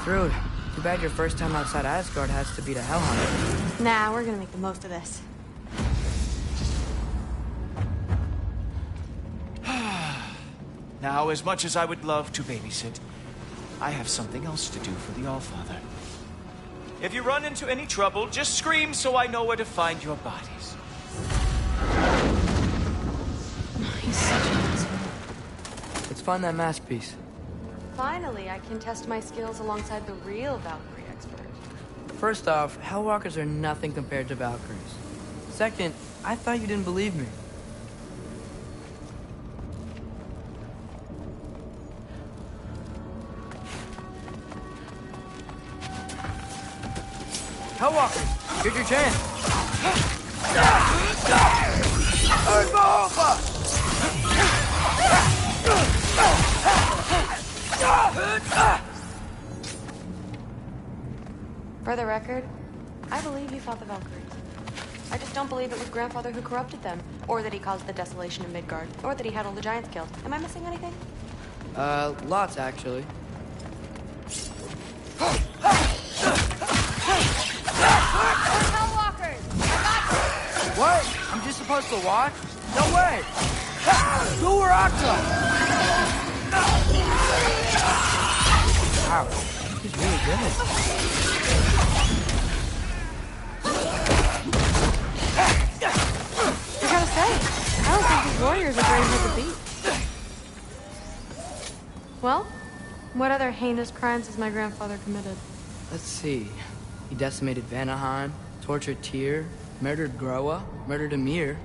Speaker 16: Thrud, too bad your first time outside Asgard has to be to Helheim.
Speaker 18: Nah, we're gonna make the most of this.
Speaker 21: Now, as much as I would love to babysit, I have something else to do for the Allfather. If you run into any trouble, just scream so I know where to find your bodies.
Speaker 18: He's such an asshole.
Speaker 16: Let's find that masterpiece.
Speaker 18: Finally, I can test my skills alongside the real Valkyrie expert.
Speaker 16: First off, Hellwalkers are nothing compared to Valkyries. Second, I thought you didn't believe me. Hellwalkers, here's your chance.
Speaker 18: For the record, I believe you fought the Valkyries. I just don't believe it was Grandfather who corrupted them, or that he caused the desolation of Midgard, or that he had all the giants killed. Am I missing anything?
Speaker 16: Lots actually.
Speaker 4: Hellwalkers!
Speaker 16: What? I'm just supposed to watch? No way! Go where Octo! Wow, he's really good.
Speaker 18: I gotta say, I don't think these warriors are very hard to beat. Well, what other heinous crimes has my grandfather committed?
Speaker 16: Let's see. He decimated Vanaheim, tortured Tyr, murdered Groa, murdered Ymir.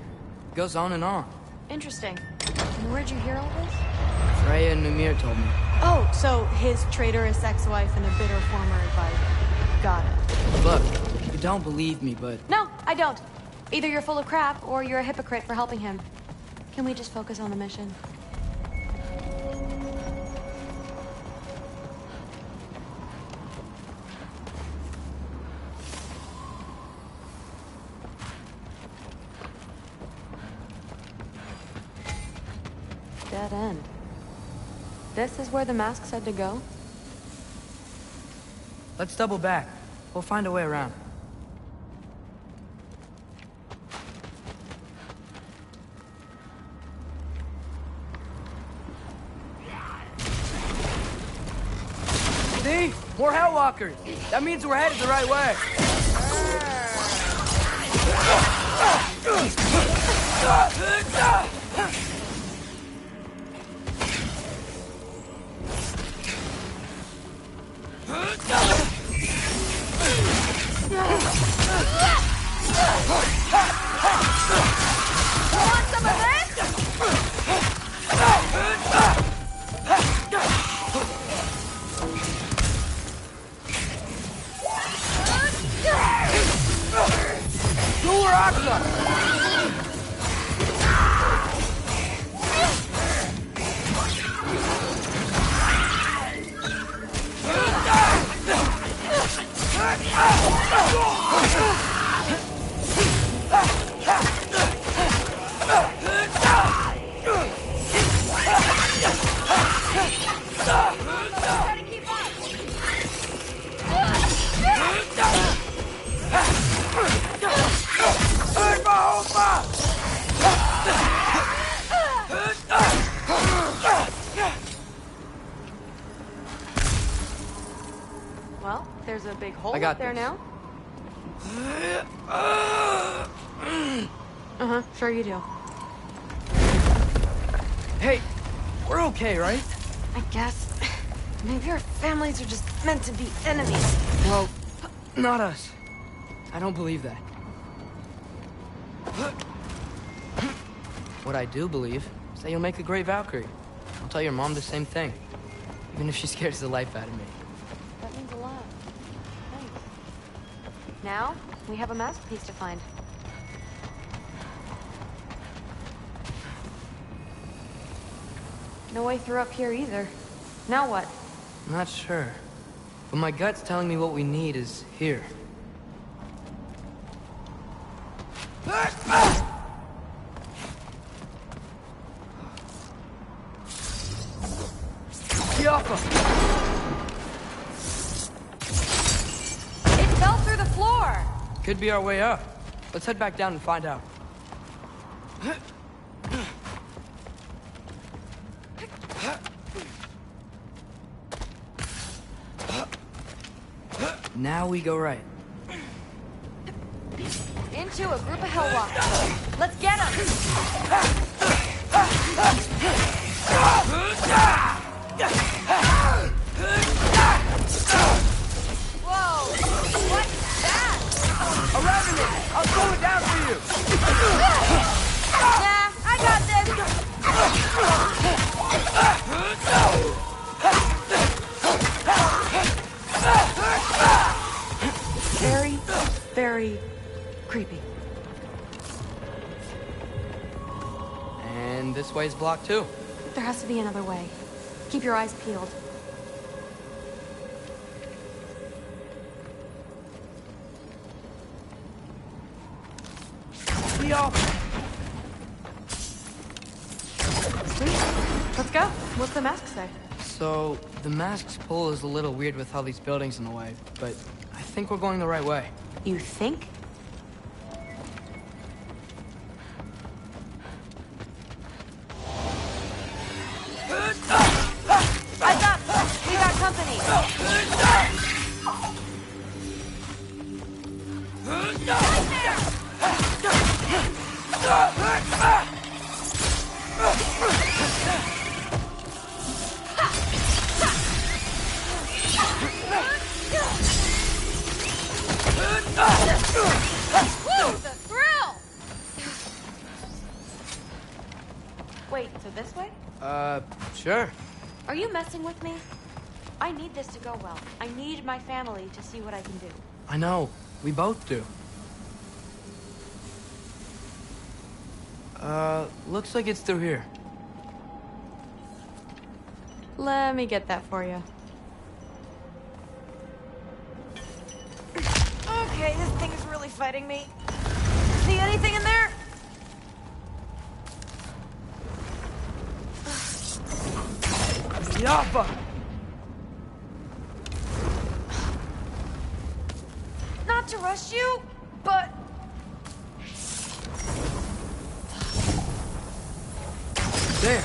Speaker 16: Goes on and on.
Speaker 18: Interesting. And where'd you hear all this?
Speaker 16: Freya and Ymir told me.
Speaker 18: Oh, so his traitorous ex-wife and a bitter former advisor. Got it.
Speaker 16: Look, you don't believe me, but...
Speaker 18: No, I don't. Either you're full of crap, or you're a hypocrite for helping him. Can we just focus on the mission? Dead end. This is where the mask said to go?
Speaker 16: Let's double back. We'll find a way around. See? More Hellwalkers! That means we're headed the right way!
Speaker 4: Want some of this?
Speaker 18: Well, there's a big hole
Speaker 16: I got
Speaker 18: up there
Speaker 16: this.
Speaker 18: now. Uh-huh, sure you do.
Speaker 16: Hey, we're okay, right?
Speaker 18: I guess. Maybe our families are just meant to be enemies.
Speaker 16: Well, not us. I don't believe that. What I do believe is that you'll make a great Valkyrie. I'll tell your mom the same thing. Even if she scares the life out of me.
Speaker 18: That means a lot. Thanks. Now, we have a masterpiece to find. No way through up here either. Now what?
Speaker 16: I'm not sure. But my gut's telling me what we need is here.
Speaker 18: It fell through the floor!
Speaker 16: Could be our way up. Let's head back down and find out. Now we go right.
Speaker 18: Into a group of hellwalkers. Let's get them! Whoa! What's that?
Speaker 6: A revenant! I'll slow it down for you!
Speaker 18: Nah, I got this! Very, very creepy.
Speaker 16: And this way's blocked too.
Speaker 18: There has to be another way. Keep your eyes peeled. Sweet. Let's go. What's the mask say?
Speaker 16: So, the mask's pull is a little weird with all these buildings in the way, but I think we're going the right way.
Speaker 18: You think? Eyes up! We got company! Woo, the thrill! Wait, so this way?
Speaker 16: Sure.
Speaker 18: Are you messing with me? I need this to go well. I need my family to see what I can do.
Speaker 16: I know. We both do. Looks like it's through here.
Speaker 18: Let me get that for you. Okay, this thing is really fighting me. See anything in there?
Speaker 16: Yappa!
Speaker 18: Not to rush you, but...
Speaker 16: There.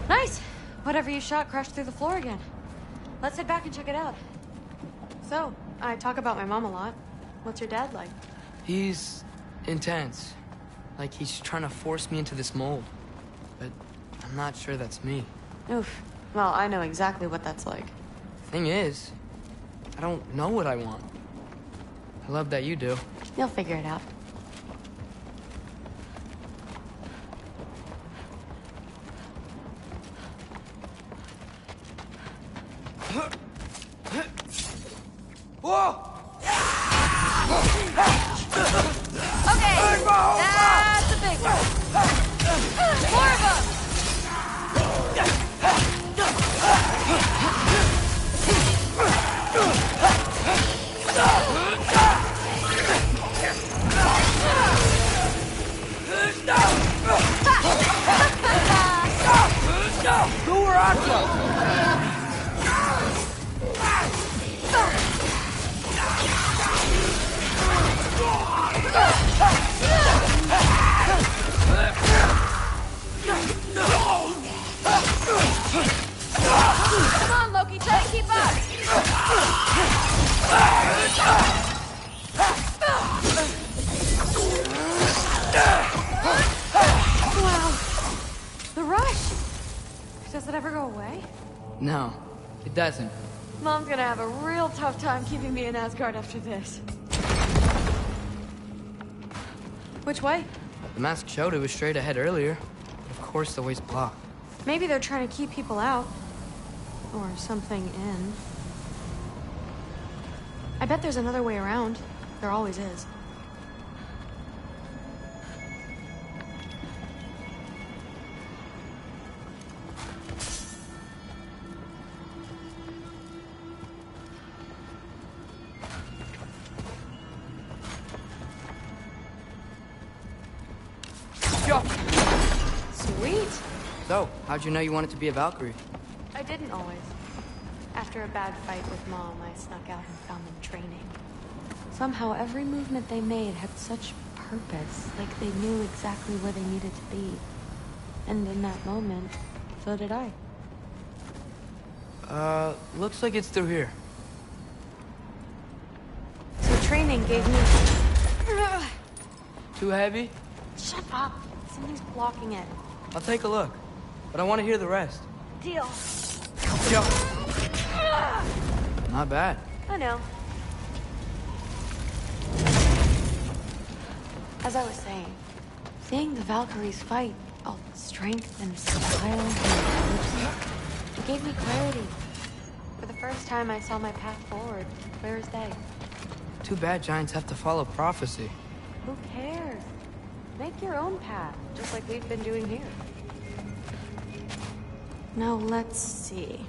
Speaker 18: Nice! Whatever you shot crashed through the floor again. Let's head back and check it out. So, I talk about my mom a lot. What's your dad like?
Speaker 16: He's intense. Like he's trying to force me into this mold. But I'm not sure that's me.
Speaker 18: Oof. Well, I know exactly what that's like.
Speaker 16: Thing is, I don't know what I want. I love that you do.
Speaker 18: You'll figure it out.
Speaker 6: Whoa!
Speaker 18: Okay, that's a big one. More of them!
Speaker 6: Go where I'm from!
Speaker 18: Come on, Loki, try to keep up! Wow. The rush! Does it ever go away?
Speaker 16: No, it doesn't.
Speaker 18: Mom's gonna have a real tough time keeping me in Asgard after this. Which way?
Speaker 16: The mask showed it was straight ahead earlier. Of course the way's blocked.
Speaker 18: Maybe they're trying to keep people out. Or something in. I bet there's another way around. There always is. Sweet.
Speaker 16: So, how'd you know you wanted to be a Valkyrie?
Speaker 18: I didn't always. After a bad fight with Mom, I snuck out and found them training. Somehow, every movement they made had such purpose, like they knew exactly where they needed to be. And in that moment, so did I.
Speaker 16: Looks like it's through here.
Speaker 18: So training gave me...
Speaker 16: Too heavy?
Speaker 18: Shut up! Something's blocking it.
Speaker 16: I'll take a look, but I want to hear the rest.
Speaker 18: Deal.
Speaker 16: Yo. Not bad.
Speaker 18: I know. As I was saying, seeing the Valkyries fight, all the strength and style and it gave me clarity. For the first time, I saw my path forward, clear as day.
Speaker 16: Too bad giants have to follow prophecy.
Speaker 18: Who cares? Make your own path, just like we've been doing here. Now let's see.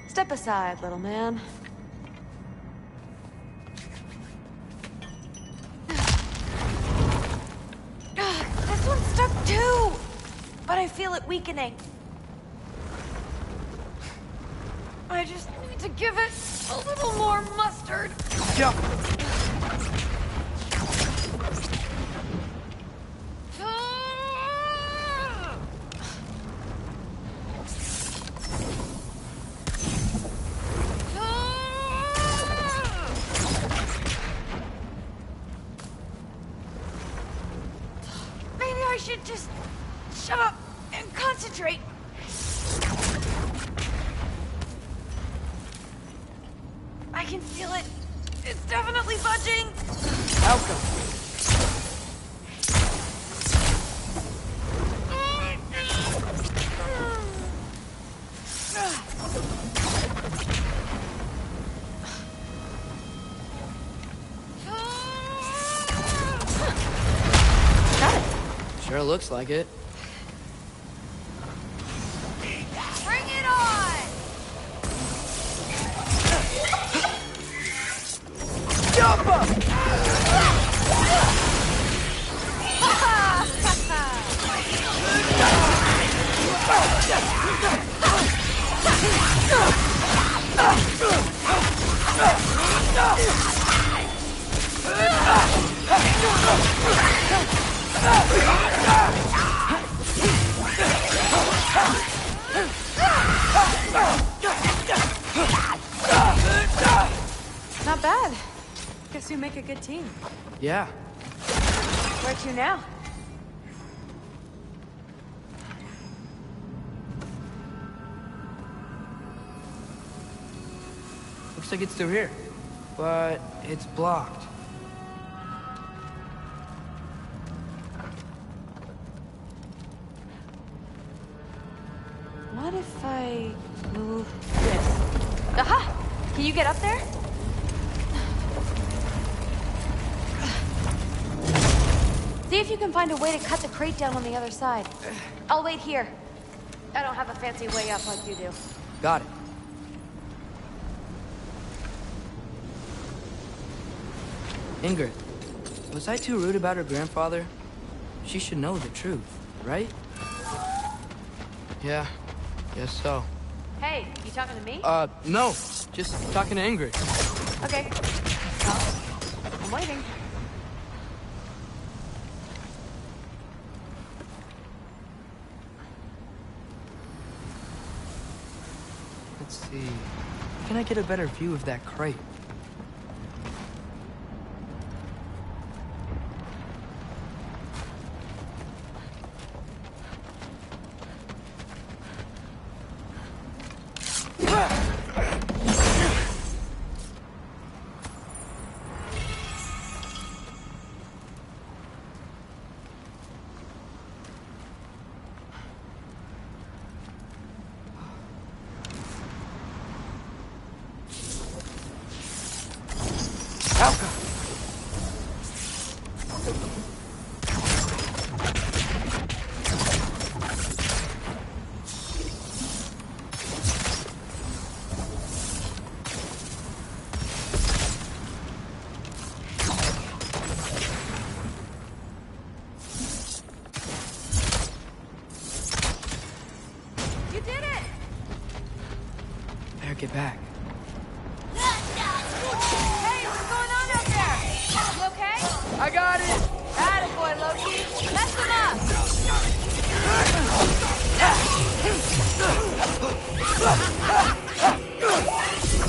Speaker 18: Step aside, little man. This one's stuck too! But I feel it weakening. I just need to give it a little more mustard.
Speaker 16: Yo.
Speaker 18: Maybe I should just shut up and concentrate. I can feel it. It's definitely budging.
Speaker 16: How come? Sure looks like it.
Speaker 18: Bring it on!
Speaker 16: Jump up!
Speaker 18: Not bad. Guess you make a good team.
Speaker 16: Yeah.
Speaker 18: Where to now?
Speaker 16: Looks like it's through here. But it's blocked.
Speaker 18: What if I move this? Aha! Can you get up there? See if you can find a way to cut the crate down on the other side. I'll wait here. I don't have a fancy way up like you do.
Speaker 16: Got it. Ingrid, was I too rude about her grandfather? She should know the truth, right? Yeah, guess so.
Speaker 18: Hey, you talking to me?
Speaker 16: No. Just talking to Ingrid.
Speaker 18: Okay. Well, I'm waiting.
Speaker 16: Let's see. Can I get a better view of that crate?
Speaker 17: back.
Speaker 4: Hey, what's going on out there? You okay?
Speaker 16: I got it!
Speaker 4: Attaboy, Loki! Mess him up!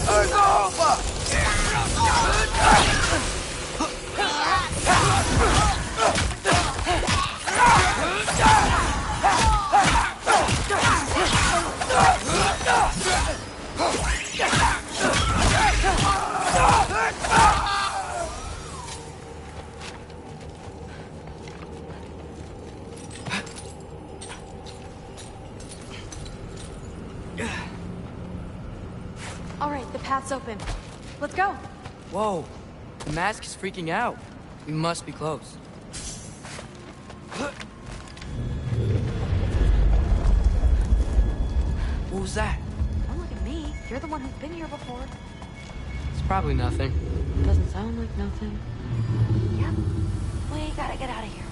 Speaker 16: It's over!
Speaker 18: All right, the path's open. Let's go.
Speaker 16: Whoa, the mask is freaking out. We must be close. What was that?
Speaker 18: Don't look at me. You're the one who's been here before.
Speaker 16: It's probably nothing.
Speaker 18: Doesn't sound like nothing. Yep. We gotta get out of here.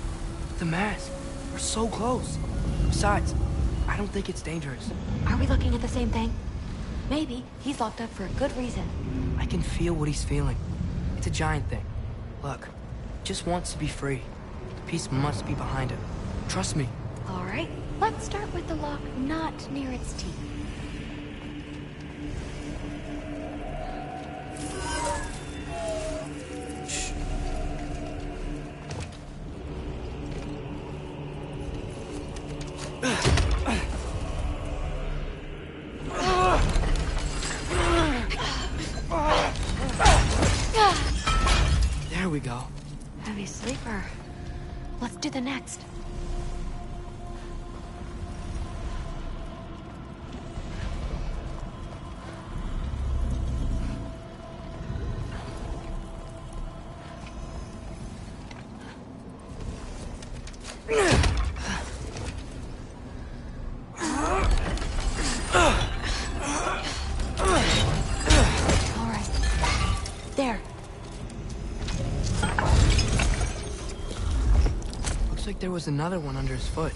Speaker 16: The mask. We're so close. Besides, I don't think it's dangerous.
Speaker 18: Are we looking at the same thing? Maybe. He's locked up for a good reason.
Speaker 16: I can feel what he's feeling. It's a giant thing. Look, he just wants to be free. The peace must be behind him. Trust me.
Speaker 18: All right. Let's start with the lock not near its teeth.
Speaker 16: There we go.
Speaker 18: Heavy sleeper. Let's do the next. All right. There.
Speaker 16: Looks like there was another one under his foot.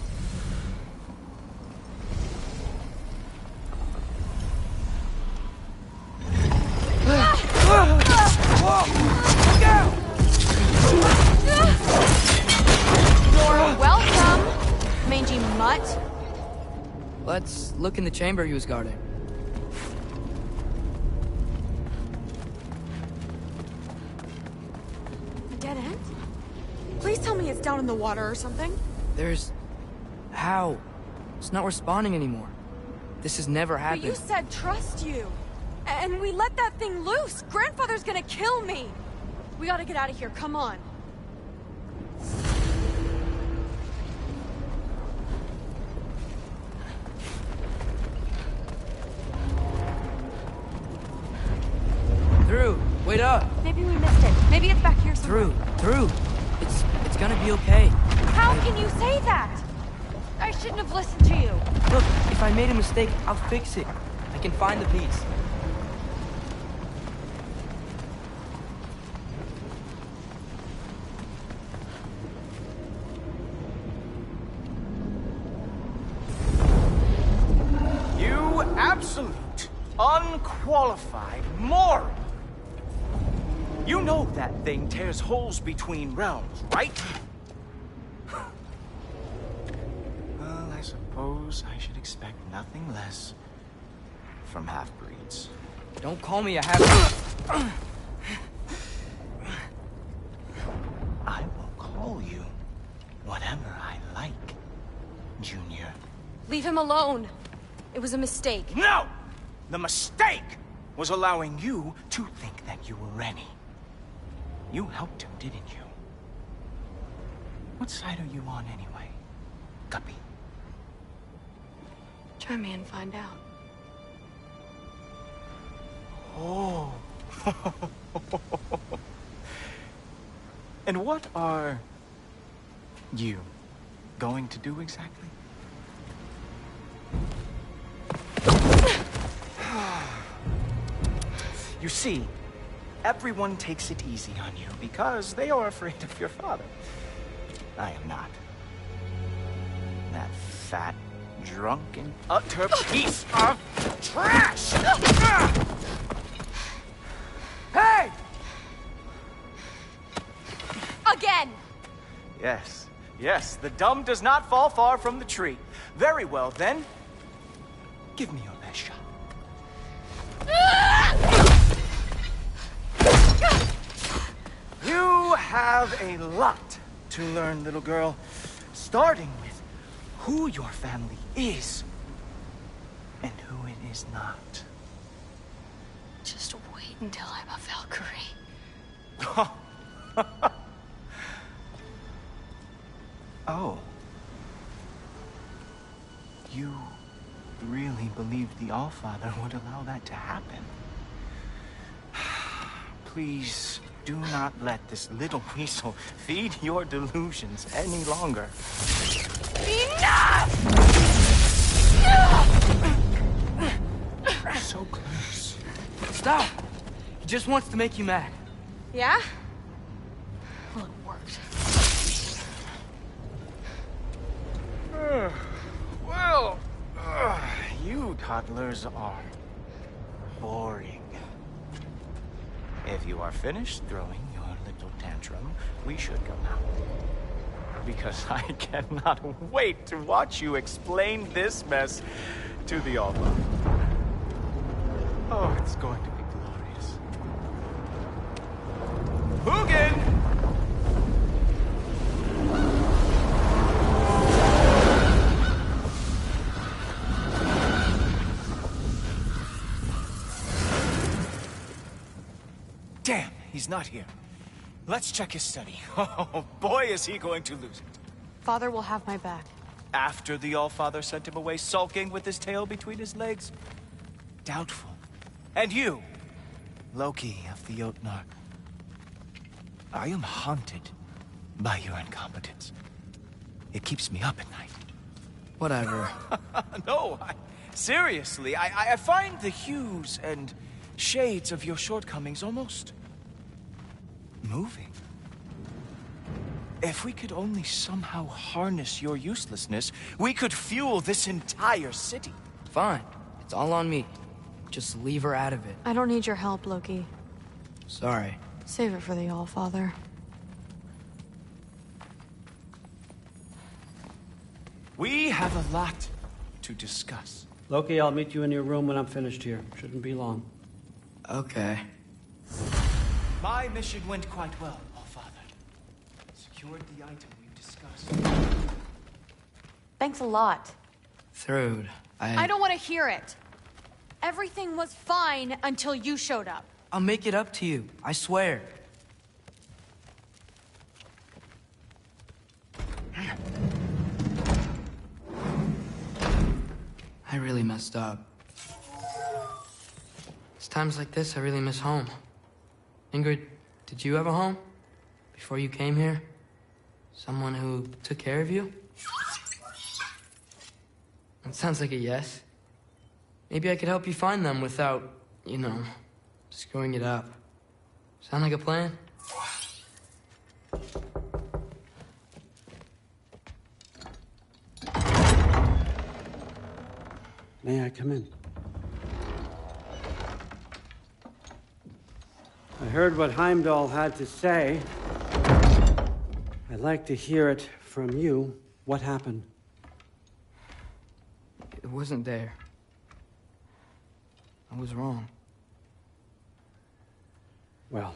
Speaker 18: You're welcome, mangy mutt.
Speaker 16: Let's look in the chamber he was guarding.
Speaker 4: A dead end? Please tell me it's down in the water or something.
Speaker 16: There's... How? It's not responding anymore. This has never happened.
Speaker 4: But you said trust you. And we let that thing loose. Grandfather's gonna kill me. We gotta get out of here. Come on.
Speaker 16: Through! Wait up!
Speaker 18: Maybe we missed it. Maybe it's back here somewhere.
Speaker 16: Through! It's gonna be okay.
Speaker 4: How can you say that? I shouldn't have listened to you.
Speaker 16: Look, if I made a mistake, I'll fix it. I can find the piece.
Speaker 21: You absolute, unqualified moron! You know that thing tears holes between realms, right? Well, I suppose I should expect nothing less from half-breeds.
Speaker 16: Don't call me a half...
Speaker 21: I will call you whatever I like, Junior.
Speaker 4: Leave him alone. It was a mistake.
Speaker 21: No! The mistake was allowing you to think that you were ready. You helped him, didn't you? What side are you on anyway, Guppy?
Speaker 18: Try me and find out.
Speaker 21: Oh. And what are you going to do exactly? You see, everyone takes it easy on you because they are afraid of your father. I am not. That fat, drunken, utter piece of... trash!
Speaker 6: Hey!
Speaker 4: Again!
Speaker 21: Yes, yes, the dumb does not fall far from the tree. Very well, then. Give me your best shot. You have a lot to learn, little girl. Starting with who your family is and who it is not.
Speaker 18: Just wait until I'm a Valkyrie.
Speaker 21: Oh. You really believed the Allfather would allow that to happen? Please do not let this little weasel feed your delusions any longer.
Speaker 4: Enough!
Speaker 21: So close.
Speaker 16: Stop! He just wants to make you mad.
Speaker 4: Yeah? Well, it worked.
Speaker 21: Well, you toddlers are boring. If you are finished throwing your little tantrum, we should go now. Because I cannot wait to watch you explain this mess to the Allfather. Oh, it's going to be glorious. Hugin! Damn, he's not here. Let's check his study. Oh, boy, is he going to lose it.
Speaker 4: Father will have my back.
Speaker 21: After the Allfather sent him away sulking with his tail between his legs? Doubtful. And you, Loki of the Jotnar. I am haunted by your incompetence. It keeps me up at night.
Speaker 16: Whatever.
Speaker 21: No, seriously, I find the hues and shades of your shortcomings almost moving. If we could only somehow harness your uselessness, we could fuel this entire city.
Speaker 16: Fine. It's all on me. Just leave her out of it.
Speaker 4: I don't need your help, Loki.
Speaker 16: Sorry.
Speaker 4: Save it for the Allfather.
Speaker 21: We have a lot to discuss.
Speaker 13: Loki, I'll meet you in your room when I'm finished here. Shouldn't be long.
Speaker 16: Okay.
Speaker 21: My mission went quite well, Allfather. Secured the item we discussed.
Speaker 4: Thanks a lot.
Speaker 16: Thrud,
Speaker 4: I don't want to hear it. Everything was fine until you showed up.
Speaker 16: I'll make it up to you. I swear. I really messed up. It's times like this I really miss home. Ingrid, did you have a home? Before you came here? Someone who took care of you? That sounds like a yes. Maybe I could help you find them without, you know, screwing it up. Sound like a plan?
Speaker 13: May I come in? I heard what Heimdall had to say. I'd like to hear it from you. What happened?
Speaker 16: It wasn't there. I was wrong.
Speaker 13: Well,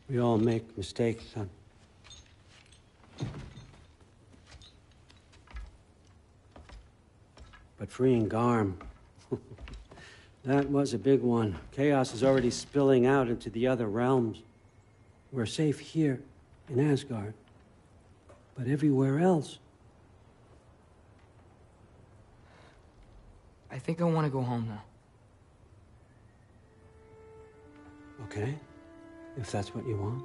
Speaker 13: we all make mistakes, son. But freeing Garm, that was a big one. Chaos is already spilling out into the other realms. We're safe here in Asgard, but everywhere else.
Speaker 16: I think I want to go home now.
Speaker 13: Okay, if that's what you want.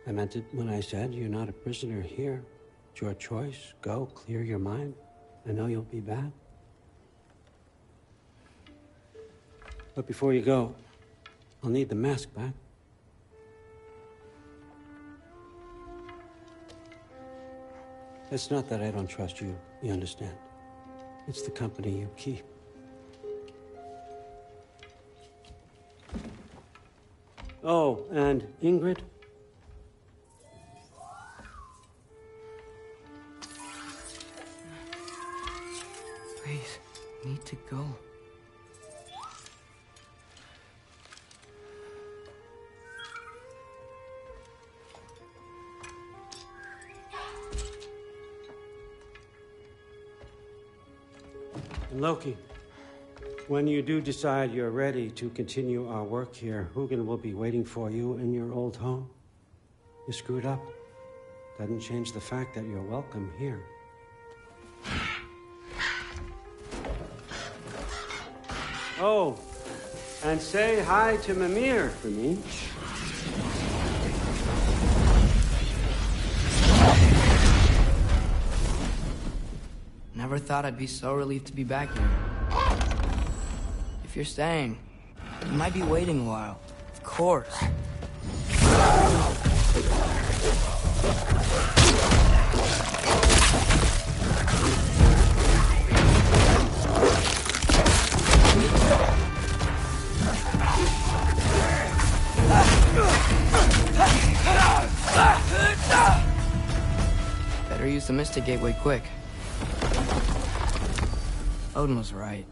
Speaker 13: I meant it when I said you're not a prisoner here. It's your choice. Go, clear your mind. I know you'll be back. But before you go, I'll need the mask back. It's not that I don't trust you, you understand. It's the company you keep. Oh, and Ingrid?
Speaker 16: Please, need to go.
Speaker 13: Loki, when you do decide you're ready to continue our work here, Hugin will be waiting for you in your old home. You screwed up. Doesn't change the fact that you're welcome here. Oh, and say hi to Mimir for me.
Speaker 16: Never thought I'd be so relieved to be back here. If you're staying, you might be waiting a while. Of course. Better use the Mystic Gateway quick. Odin was right.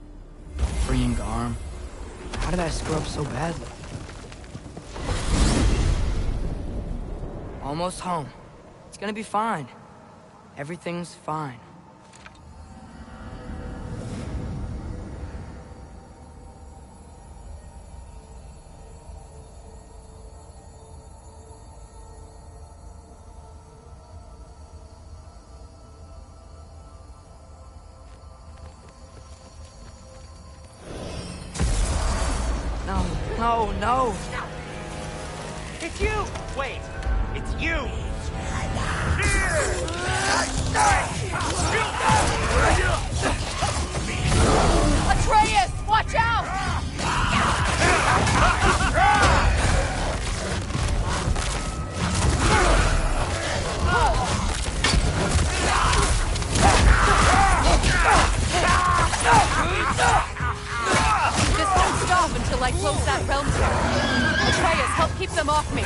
Speaker 16: Freeing Garm. How did I screw up so badly? Almost home. It's gonna be fine. Everything's fine. No, no!
Speaker 21: It's you! Wait, it's you!
Speaker 4: Atreus, watch out! This won't stop until I close that realm tower. Atreus, help keep them off me.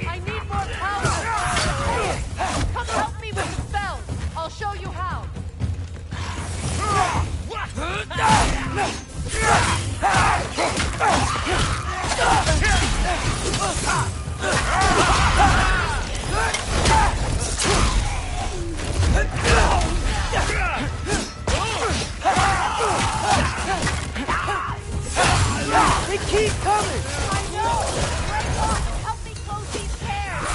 Speaker 4: I need more power! Come help me with the spell! I'll show you how!
Speaker 6: They keep coming!
Speaker 4: I know! Right on! Help me close these tears!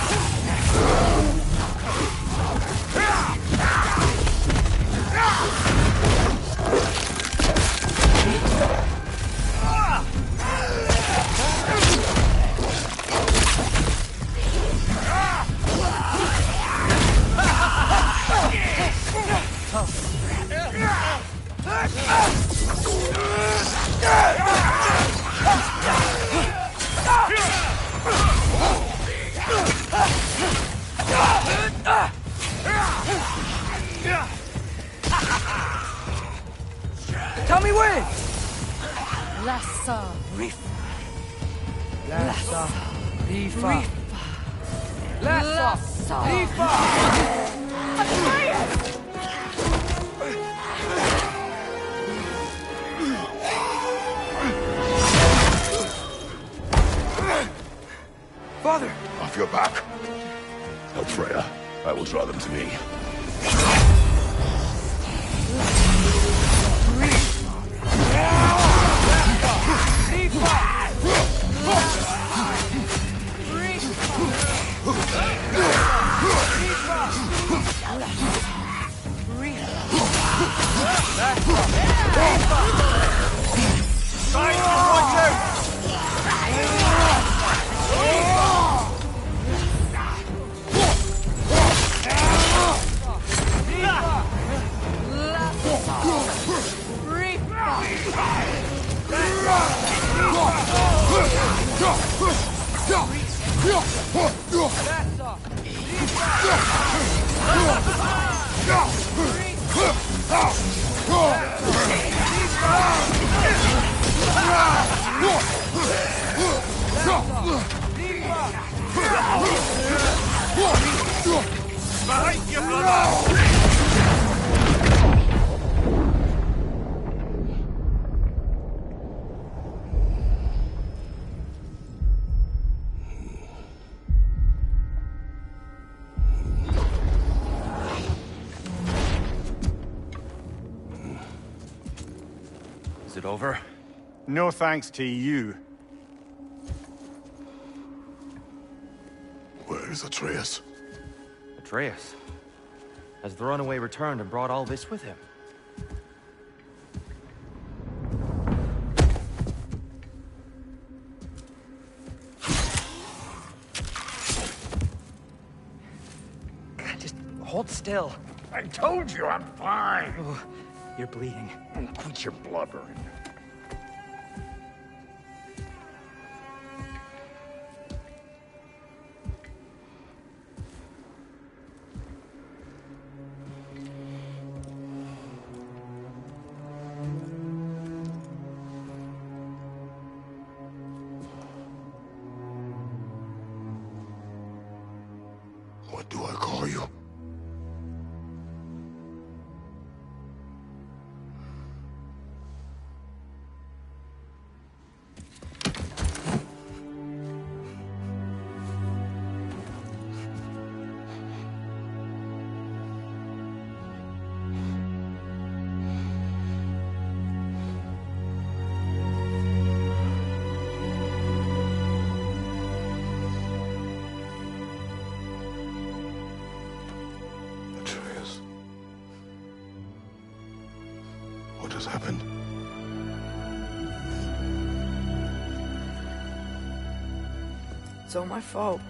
Speaker 16: Tell me when!
Speaker 4: Lassa
Speaker 16: Rifa. Lassa Rifa. Lassa Rifa.
Speaker 3: Father! Off your back. Help Freya. I will draw them to me.
Speaker 10: Behind you, brother!
Speaker 12: Is it over?
Speaker 14: No thanks to you.
Speaker 3: Where is Atreus?
Speaker 12: Atreus? Has the runaway returned and brought all this with him? God, just hold still.
Speaker 10: I told you I'm fine.
Speaker 12: Oh, you're bleeding.
Speaker 10: Quit your blubbering.
Speaker 3: What do I call you? Atreus. What has happened?
Speaker 16: It's all my fault.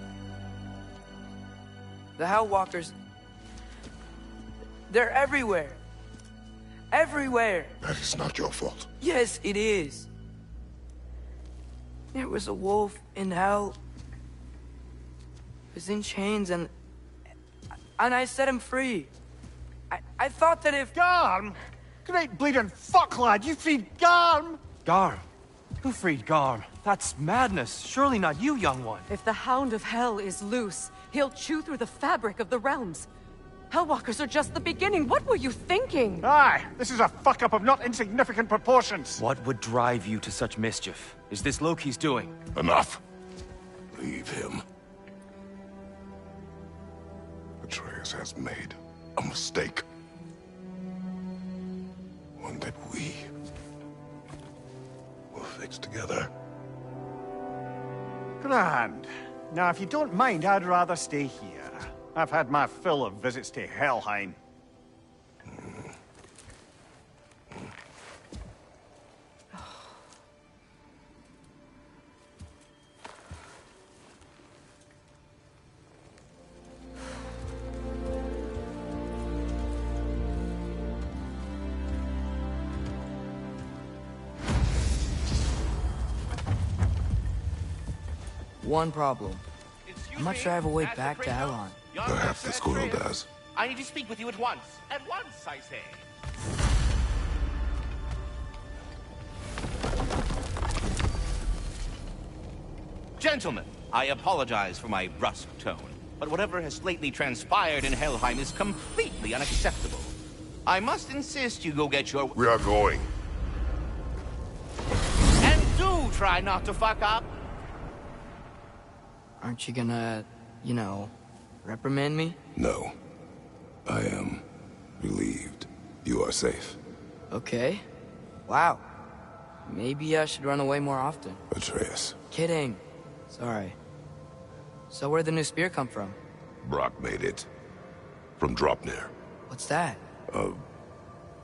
Speaker 16: The Hellwalkers... they're everywhere. Everywhere.
Speaker 3: That is not your fault.
Speaker 16: Yes, it is. There was a wolf in hell. He was in chains and I set him free. I thought that if...
Speaker 14: Garm? Great bleeding fuck, lad. You freed Garm?
Speaker 12: Garm? Who freed Garm? That's madness. Surely not you, young one.
Speaker 1: If the Hound of Hell is loose, he'll chew through the fabric of the realms. Hellwalkers are just the beginning. What were you thinking?
Speaker 14: Aye, this is a fuck-up of not insignificant proportions.
Speaker 12: What would drive you to such mischief? Is this Loki's doing?
Speaker 3: Enough. Leave him. Atreus has made a mistake. One that we will fix together.
Speaker 14: Grand. Now, if you don't mind, I'd rather stay here. I've had my fill of visits to Helheim.
Speaker 16: One problem. I'm not sure I have a way back to Elon.
Speaker 3: Perhaps the squirrel does.
Speaker 8: I need to speak with you at once. At once, I say. Gentlemen, I apologize for my brusque tone, but whatever has lately transpired in Helheim is completely unacceptable. I must insist you go get your...
Speaker 3: We are going.
Speaker 8: And do try not to fuck up.
Speaker 16: Aren't you gonna, you know, reprimand me?
Speaker 3: No. I am relieved. You are safe.
Speaker 16: Okay. Wow. Maybe I should run away more often.
Speaker 3: Atreus.
Speaker 16: Kidding. Sorry. So where'd the new spear come from?
Speaker 3: Brock made it. From Dropnir.
Speaker 16: What's that?
Speaker 3: A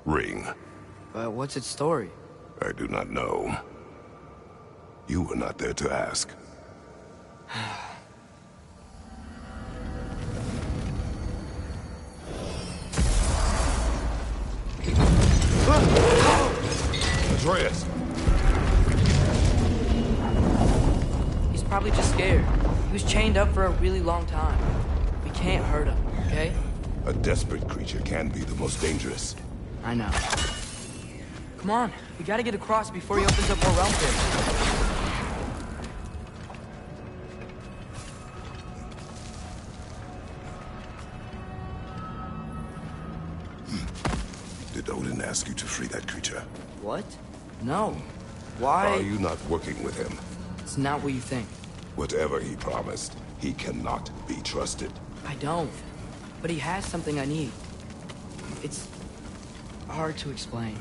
Speaker 3: ring.
Speaker 16: But what's its story?
Speaker 3: I do not know. You were not there to ask. Atreus!
Speaker 16: He's probably just scared. He was chained up for a really long time. We can't hurt him, okay?
Speaker 3: A desperate creature can be the most dangerous.
Speaker 16: I know. Come on, we gotta get across before he opens up more realm pits.
Speaker 3: Did Odin ask you to free that creature?
Speaker 16: What? No. Why?
Speaker 3: Are you not working with him?
Speaker 16: It's not what you think.
Speaker 3: Whatever he promised, he cannot be trusted.
Speaker 16: I don't. But he has something I need. It's hard to explain.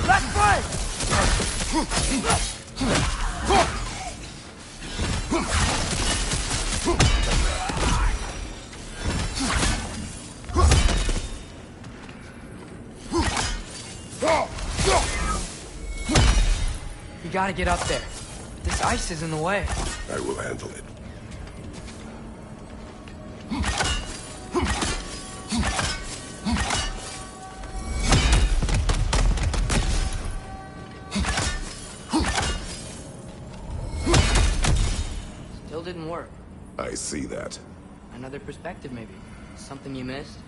Speaker 6: Let's fight!
Speaker 16: We gotta get up there. This ice is in the way.
Speaker 3: I will handle it.
Speaker 16: Still didn't work.
Speaker 3: I see that.
Speaker 16: Another perspective, maybe. Something you missed?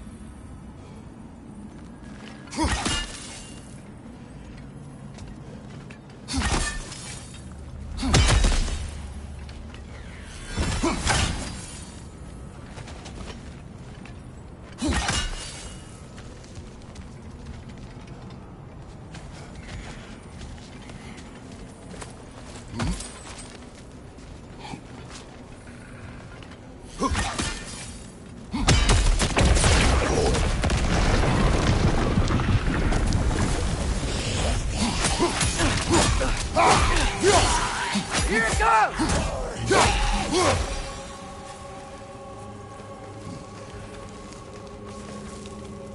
Speaker 6: Here it goes!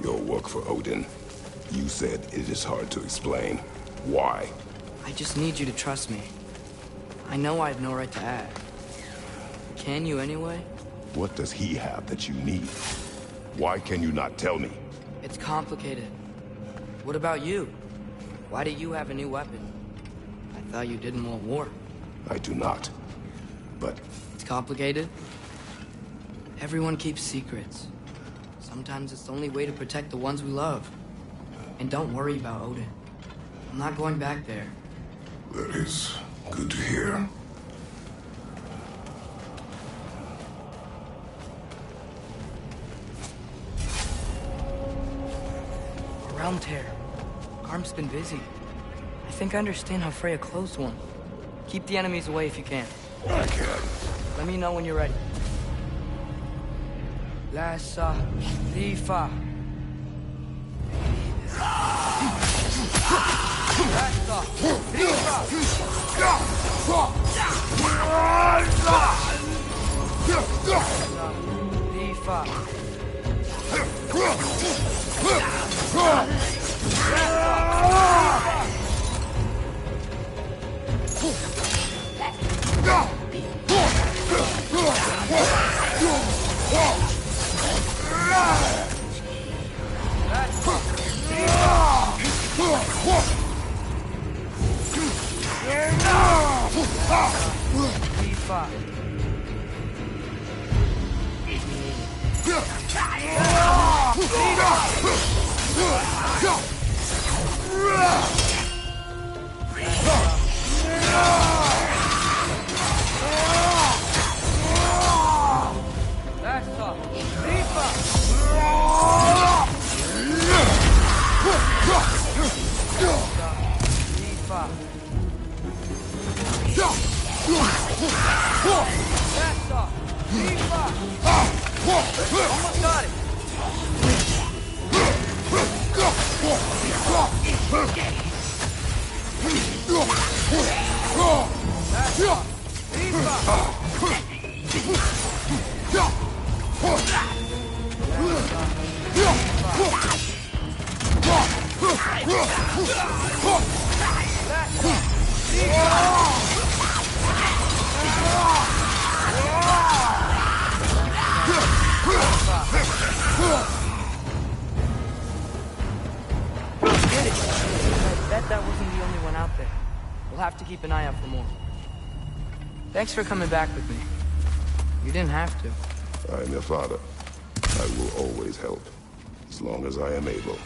Speaker 3: Your work for Odin. You said it is hard to explain. Why?
Speaker 16: I just need you to trust me. I know I have no right to act. Can you anyway?
Speaker 3: What does he have that you need? Why can you not tell me?
Speaker 16: It's complicated. What about you? Why do you have a new weapon? I thought you didn't want war.
Speaker 3: I do not. But
Speaker 16: It's complicated. Everyone keeps secrets. Sometimes it's the only way to protect the ones we love. And don't worry about Odin. I'm not going back there.
Speaker 3: that is good to hear.
Speaker 16: A realm tear. Garm's been busy. I think I understand how Freya closed one. Keep the enemies away if you can.
Speaker 3: I can.
Speaker 16: Let me know when you're ready. Lassa, Lifa. Lassa, Lifa.
Speaker 6: Almost got it.
Speaker 16: I bet that wasn't the only one out there. We'll have to keep an eye out for more. Thanks for coming back with me. You didn't have to.
Speaker 3: I am your father. I will always help, as long as I am able.